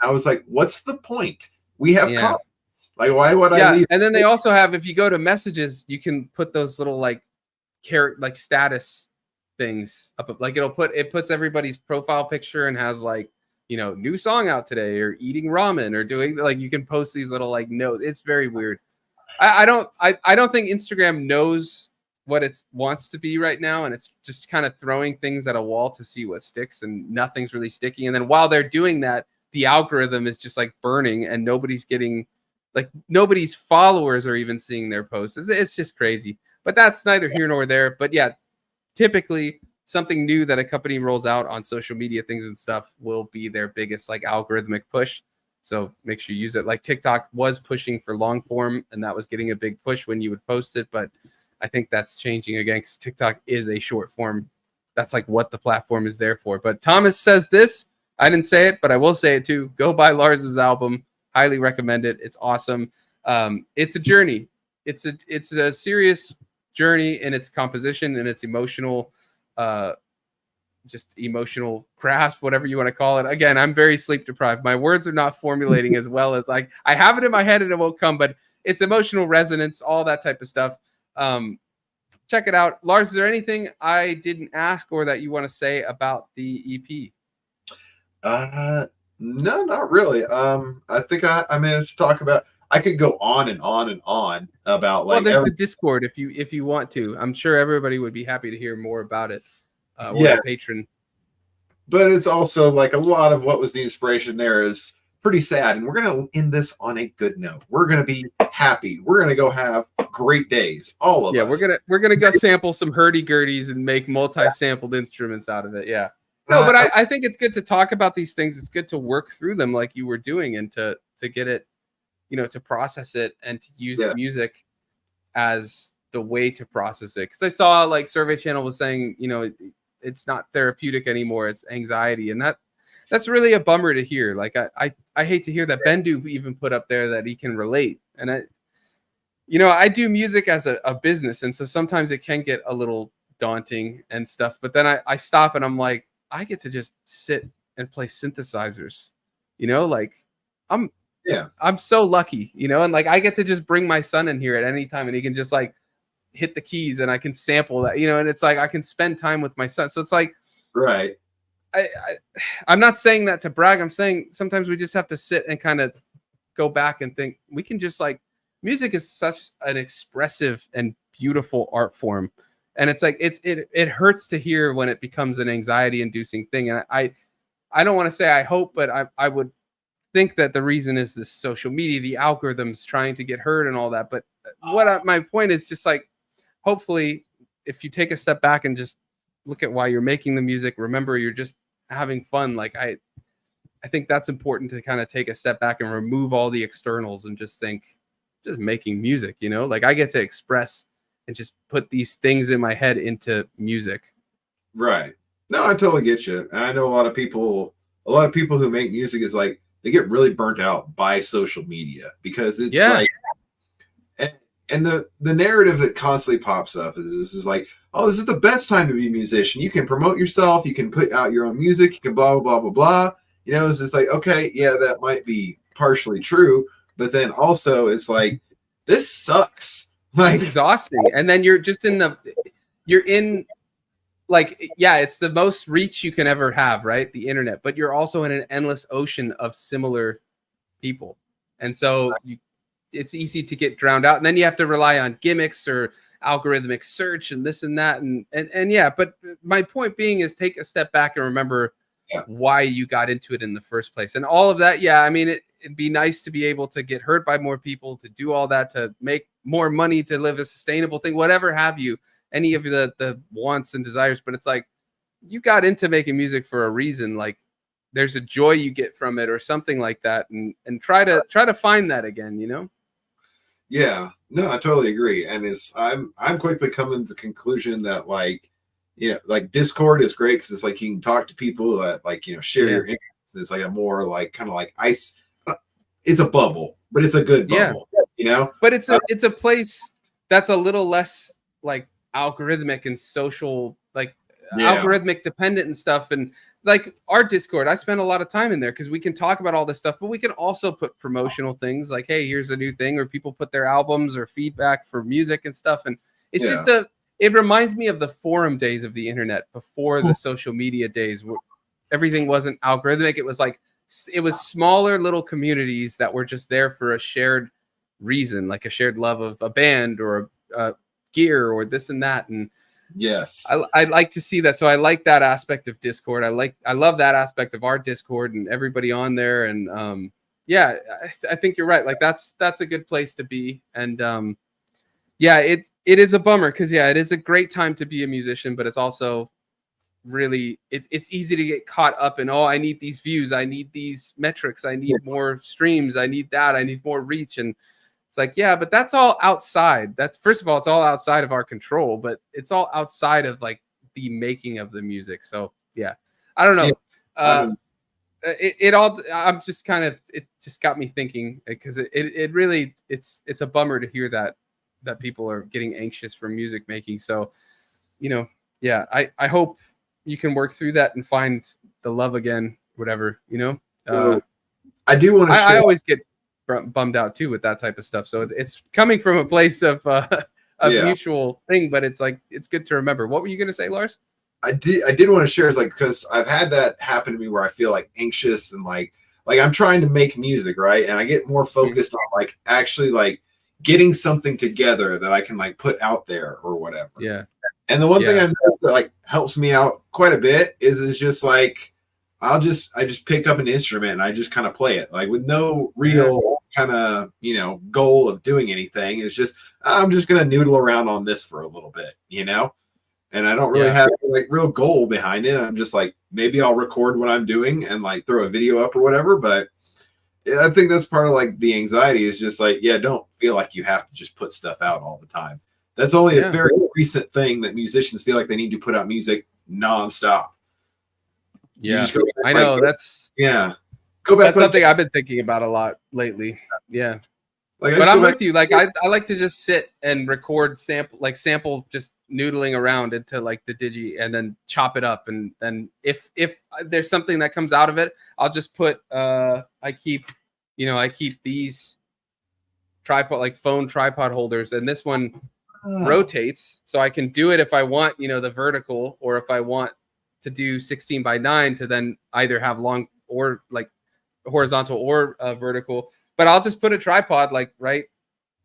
I was like, what's the point? We have comments. Like, why would I leave? And then they also have, if you go to messages, you can put those little like status things up. Like it puts everybody's profile picture and has like, you know, new song out today, or eating ramen, or doing, like, you can post these little like notes. It's very weird. I don't think Instagram knows what it wants to be right now, and it's just kind of throwing things at a wall to see what sticks, and nothing's really sticking. And then while they're doing that, the algorithm is just like burning, and nobody's followers are even seeing their posts. It's just crazy. But that's neither here nor there. But yeah, typically something new that a company rolls out on social media things and stuff will be their biggest like algorithmic push. So make sure you use it. Like TikTok was pushing for long form, and that was getting a big push when you would post it. But I think that's changing again, because TikTok is a short form. That's like what the platform is there for. But Thomas says this. I didn't say it, but I will say it too. Go buy Lars's album. Highly recommend it. It's awesome. It's a journey. It's a serious journey in its composition and its emotional just emotional grasp, whatever you want to call it. Again, I'm very sleep deprived. My words are not formulating as well as I have it in my head and it won't come, but it's emotional resonance, all that type of stuff. Check it out. Lars, is there anything I didn't ask or that you want to say about the EP? No, not really. I think I managed to talk about. I could go on and on and on about like. Well, there's the Discord if you want to. I'm sure everybody would be happy to hear more about it. Or yeah, the patron. But it's also like a lot of what was the inspiration there is pretty sad, and we're gonna end this on a good note. We're gonna be happy. We're gonna go have great days. All of us. Yeah, we're gonna go sample some hurdy-gurdies and make multi-sampled instruments out of it. Yeah. No, but I think it's good to talk about these things. It's good to work through them like you were doing, and to get it, to process it and to use music as the way to process it. Because I saw like Survey Channel was saying, it's not therapeutic anymore. It's anxiety. And that's really a bummer to hear. Like I hate to hear that. Bendu even put up there that he can relate. And I do music as a business. And so sometimes it can get a little daunting and stuff. But then I stop and I'm like, I get to just sit and play synthesizers, I'm so lucky, and like I get to just bring my son in here at any time and he can just like hit the keys and I can sample that, and it's like I can spend time with my son. So it's like, right. I'm not saying that to brag. I'm saying sometimes we just have to sit and kind of go back and think we can just like, music is such an expressive and beautiful art form. And it's like, it hurts to hear when it becomes an anxiety inducing thing. And I don't want to say I hope, but I would think that the reason is the social media, the algorithms trying to get heard and all that. But my point is just like, hopefully if you take a step back and just look at why you're making the music, remember you're just having fun. Like I think that's important to kind of take a step back and remove all the externals and just think, just making music, like I get to express and just put these things in my head into music. Right. No, I totally get you. And I know a lot of people who make music is like, they get really burnt out by social media because it's like, and the narrative that constantly pops up is like, oh, this is the best time to be a musician. You can promote yourself. You can put out your own music. You can blah, blah, blah, blah, blah. It's just like, okay, yeah, that might be partially true. But then also it's like, this sucks. Like, it's exhausting. And then you're just it's the most reach you can ever have, right? The internet, but you're also in an endless ocean of similar people. And so it's easy to get drowned out. And then you have to rely on gimmicks or algorithmic search and this and that. And yeah, but my point being is take a step back and remember why you got into it in the first place. And all of that, I mean, it'd be nice to be able to get heard by more people, to do all that, to make more money, to live a sustainable thing, whatever have you, any of the wants and desires. But it's like, you got into making music for a reason. Like there's a joy you get from it or something like that. And try to find that again, Yeah, no, I totally agree. And I'm quickly coming to the conclusion that like Discord is great because it's like you can talk to people that like, share your interests. It's like a more like kind of like ice. It's a bubble, but it's a good bubble, But it's a place that's a little less like algorithmic and social, like algorithmic dependent and stuff. And like our Discord, I spend a lot of time in there because we can talk about all this stuff, but we can also put promotional things like, hey, here's a new thing, or people put their albums or feedback for music and stuff. And it's just it reminds me of the forum days of the internet before the social media days where everything wasn't algorithmic. It was like, it was smaller little communities that were just there for a shared reason, like a shared love of a band or a gear or this and that. And yes, I like to see that. So I like that aspect of Discord. I love that aspect of our Discord and everybody on there. And I think you're right. Like that's a good place to be. And it is a bummer because it is a great time to be a musician, but it's also really it's easy to get caught up in, I need these views, I need these metrics, I need more streams, I need that, I need more reach. And it's like, but that's all outside. That's, first of all, it's all outside of our control, but it's all outside of like the making of the music. So I don't know. It all, I'm just kind of, it just got me thinking because it really, it's a bummer to hear that people are getting anxious for music making. So, I hope you can work through that and find the love again, whatever, you know. I do want to. I always get bummed out too with that type of stuff. So it's coming from a place of mutual thing, but it's like it's good to remember. What were you gonna say, Lars? I did want to share is like, because I've had that happen to me where I feel like anxious and like I'm trying to make music, right? And I get more focused on like actually like getting something together that I can like put out there or whatever. Yeah. And the one thing I know that like helps me out quite a bit is just like I just pick up an instrument and I just kind of play it, like with no real kind of, you know, goal of doing anything. It's just I'm just gonna noodle around on this for a little bit, you know. And I don't really have like real goal behind it. I'm just like, maybe I'll record what I'm doing and like throw a video up or whatever. But I think that's part of like the anxiety is just like, don't feel like you have to just put stuff out all the time. That's only a very recent thing that musicians feel like they need to put out music nonstop. Yeah, I know. That's Go back. That's something I've been thinking about a lot lately. Yeah. Like, but I'm with you. Like I like to just sit and record sample just noodling around into like the digi and then chop it up. And then if there's something that comes out of it, I'll just put I keep these tripod, like phone tripod holders, and this one rotates so I can do it if I want, you know, the vertical, or if I want to do 16:9 to then either have long or like horizontal or vertical. But I'll just put a tripod like right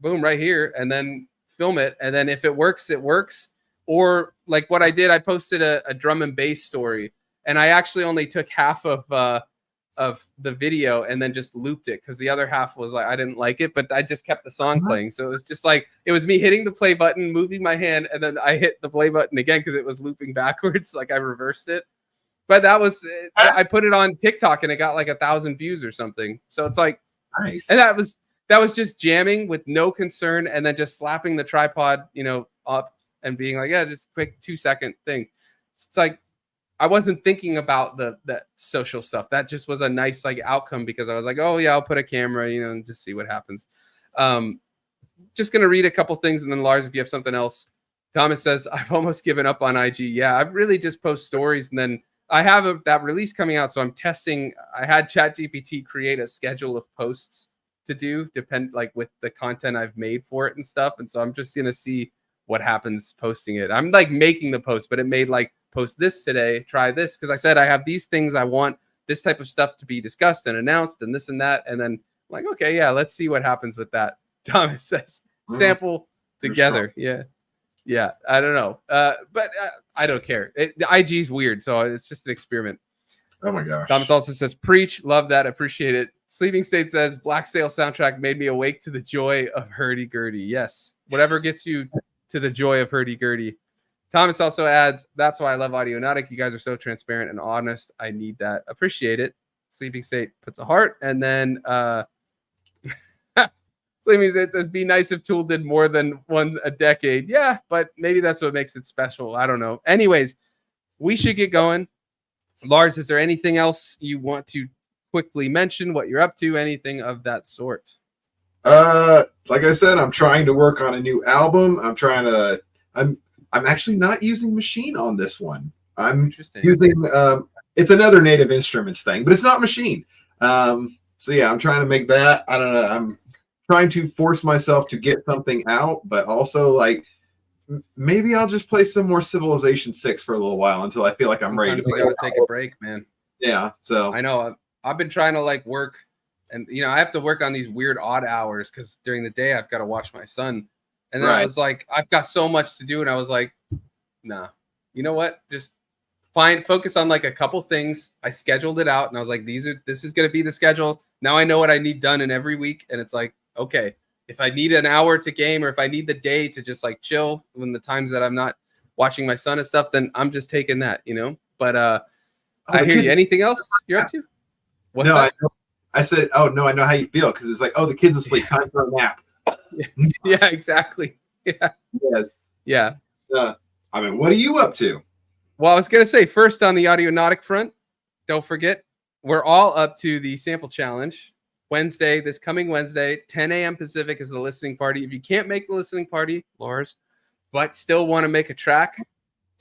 here and then film it. And then if it works, it works. Or like what I did, I posted a drum and bass story, and I actually only took half of the video and then just looped it because the other half was like I didn't like it, but I just kept the song playing. So it was just like it was me hitting the play button, moving my hand, and then I hit the play button again because it was looping backwards. Like I reversed it. But that was I put it on TikTok and it got like 1,000 views or something. So it's like nice. And that was just jamming with no concern, and then just slapping the tripod, you know, up and being like, yeah, just quick 2-second thing. It's like I wasn't thinking about that social stuff. That just was a nice like outcome because I was like, oh yeah, I'll put a camera, you know, and just see what happens. Just gonna read a couple things, and then Lars, if you have something else. Thomas says, I've almost given up on IG. Yeah, I really just post stories, and then I have that release coming out, so I'm testing. I had ChatGPT create a schedule of posts to do, like with the content I've made for it and stuff. And so I'm just gonna see what happens posting it. I'm like making the post, but it made like post this today, try this, because I said I have these things I want this type of stuff to be discussed and announced and this and that. And then I'm like, okay, yeah, let's see what happens with that. Thomas says sample together. Yeah. Yeah, I don't know, but I don't care. The IG is weird, so it's just an experiment. Oh my gosh. Thomas also says, preach, love that, appreciate it. Sleeping State says, Black Sail soundtrack made me awake to the joy of hurdy-gurdy. Yes, whatever gets you to the joy of hurdy-gurdy. Thomas also adds, that's why I love Audionautic. You guys are so transparent and honest. I need that. Appreciate it. Sleeping State puts a heart, and then Sleeping State says, be nice if Tool did more than a decade. Yeah, but maybe that's what makes it special. I don't know. Anyways, we should get going. Lars, is there anything else you want to quickly mention? What you're up to? Anything of that sort? Like I said, I'm trying to work on a new album. I'm actually not using Maschine on this one. I'm using it's another Native Instruments thing, but it's not Maschine. So yeah, I'm trying to make that. I don't know. I'm trying to force myself to get something out, but also like maybe I'll just play some more Civilization 6 for a little while until I feel like I'm ready to play. You gotta take a break, man. Yeah. So I know I've been trying to like work, and you know I have to work on these weird odd hours because during the day I've got to watch my son, and then I was like, I've got so much to do, and I was like, nah, you know what? Just focus on like a couple things. I scheduled it out, and I was like, this is gonna be the schedule. Now I know what I need done in every week, and it's like, okay, if I need an hour to game, or if I need the day to just like chill when the times that I'm not watching my son and stuff, then I'm just taking that, you know. But I hear you. Anything else you're up to? What's that? I said, oh no, I know how you feel, because it's like, oh, the kid's asleep, time for a nap. Yeah, exactly. Yeah. Yes. Yeah. I mean, what are you up to? Well, I was gonna say first on the Audionautic front, don't forget we're all up to the sample challenge. Wednesday, this coming Wednesday, 10 a.m. Pacific is the listening party. If you can't make the listening party, Lars, but still want to make a track,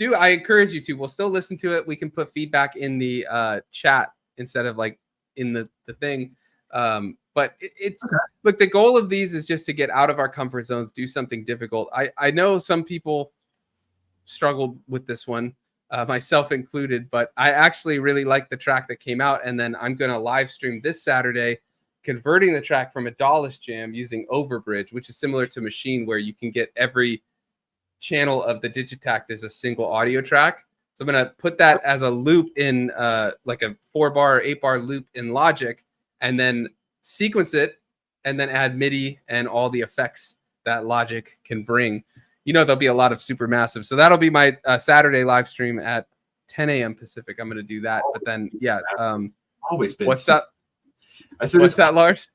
I encourage you to. We'll still listen to it. We can put feedback in the chat instead of like in the thing. But it's okay. Look, the goal of these is just to get out of our comfort zones, do something difficult. I know some people struggled with this one, myself included, but I actually really like the track that came out. And then I'm going to live stream this Saturday, converting the track from a Dallas jam using Overbridge, which is similar to Maschine, where you can get every channel of the Digitact as a single audio track. So I'm going to put that as a loop in like a 4-bar or 8-bar loop in Logic, and then sequence it and then add MIDI and all the effects that Logic can bring. You know, there'll be a lot of Supermassive. So that'll be my Saturday live stream at 10 a.m. Pacific. I'm going to do that. But then, yeah. Always been. What's that? What's that, Lars?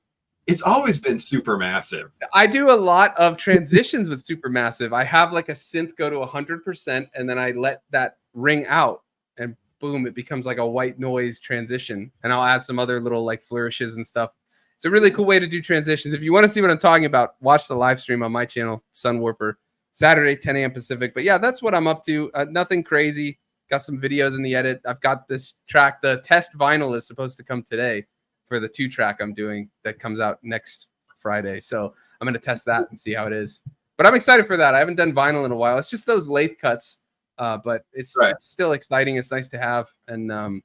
It's always been Supermassive. I do a lot of transitions with Supermassive. I have like a synth go to 100%, and then I let that ring out, and boom, it becomes like a white noise transition. And I'll add some other little like flourishes and stuff. It's a really cool way to do transitions. If you want to see what I'm talking about, watch the live stream on my channel, Sunwarper, Saturday, 10 a.m. Pacific. But yeah, that's what I'm up to. Nothing crazy. Got some videos in the edit. I've got this track. The test vinyl is supposed to come today for the 2-track I'm doing that comes out next Friday. So I'm going to test that and see how it is. But I'm excited for that. I haven't done vinyl in a while. It's just those lathe cuts, but it's still exciting. It's nice to have. And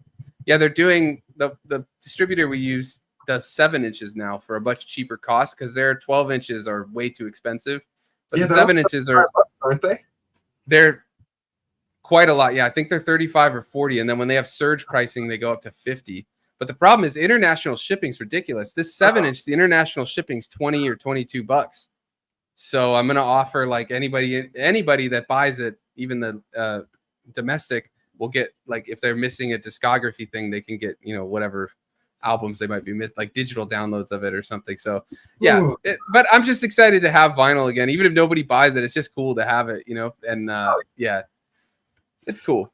yeah, they're doing the distributor we use does 7 inches now for a much cheaper cost, because their 12 inches are way too expensive. But the 7 inches aren't they? They're quite a lot. Yeah, I think they're 35 or 40. And then when they have surge pricing, they go up to 50. But the problem is international shipping is ridiculous. This 7-inch, the international shipping's $20 or $22. So I'm gonna offer like anybody that buys it, even the domestic, will get, like, if they're missing a discography thing, they can get, you know, whatever albums they might be missed, like digital downloads of it or something. So yeah, but I'm just excited to have vinyl again, even if nobody buys it. It's just cool to have it, you know. And yeah, it's cool.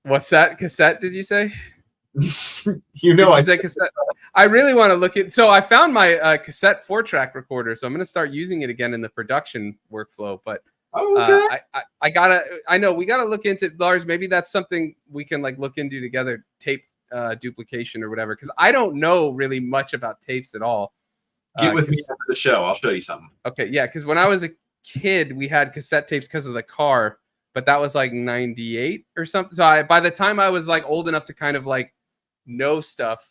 What's that? Cassette? Did you say? You know, I said cassette. I really want to look at. So I found my cassette 4-track recorder, so I'm going to start using it again in the production workflow. But I know we gotta look into, Lars. Maybe that's something we can like look into together. Tape duplication or whatever, because I don't know really much about tapes at all. Get with me after the show. I'll show you something. Okay, yeah, because when I was a kid, we had cassette tapes because of the car, but that was like 98 or something. So by the time I was like old enough to kind of like know stuff,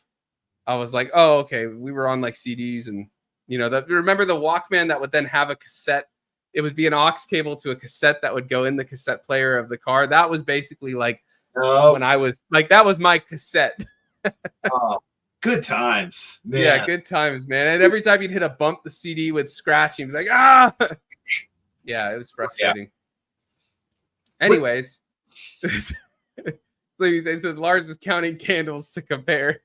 I was like, oh, okay, we were on like CDs, and you know, remember the Walkman that would then have a cassette? It would be an aux cable to a cassette that would go in the cassette player of the car. That was basically like when I was like, that was my cassette. Oh, good times, man. Yeah, good times, man. And every time you'd hit a bump, the CD would scratch, and you'd be like, ah. Yeah, it was frustrating. Yeah. Anyways, so he says Lars is counting candles to compare.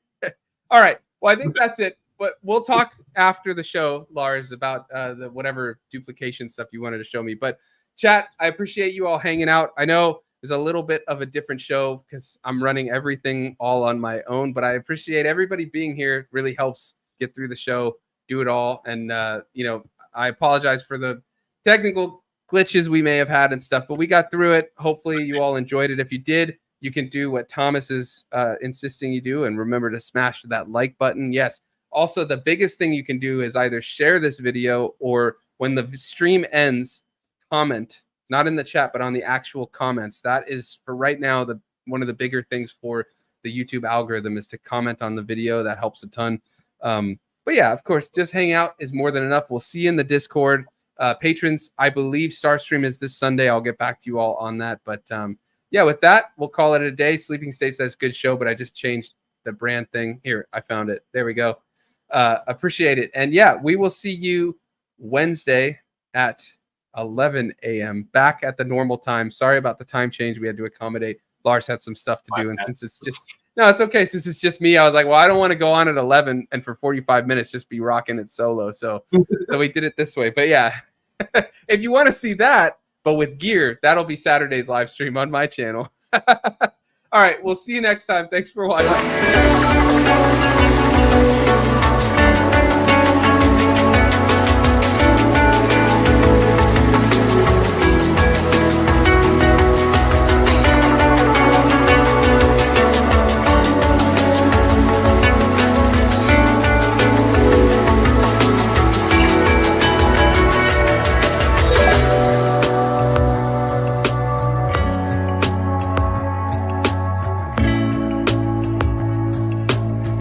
All right. Well, I think that's it. But we'll talk after the show, Lars, about the whatever duplication stuff you wanted to show me. But chat, I appreciate you all hanging out. I know there's a little bit of a different show because I'm running everything all on my own, but I appreciate everybody being here. It really helps get through the show, do it all. And, you know, I apologize for the technical glitches we may have had and stuff, but we got through it. Hopefully you all enjoyed it. If you did, you can do what Thomas is insisting you do, and remember to smash that like button. Yes. Also, the biggest thing you can do is either share this video, or when the stream ends, comment, not in the chat, but on the actual comments. That is, for right now, one of the bigger things for the YouTube algorithm is to comment on the video. That helps a ton. But yeah, of course, just hang out is more than enough. We'll see you in the Discord. Patrons, I believe Starstream is this Sunday. I'll get back to you all on that. But yeah, with that, we'll call it a day. Sleeping State says good show, but I just changed the brand thing. Here, I found it. There we go. Appreciate it. And yeah, we will see you Wednesday at 11 a.m. back at the normal time. Sorry about the time change. We had to accommodate. Lars had some stuff to do. And since it's just, no, it's okay. Since it's just me, I was like, well, I don't want to go on at 11 and for 45 minutes just be rocking it solo. So we did it this way. But yeah, if you want to see that, but with gear, that'll be Saturday's live stream on my channel. All right. We'll see you next time. Thanks for watching.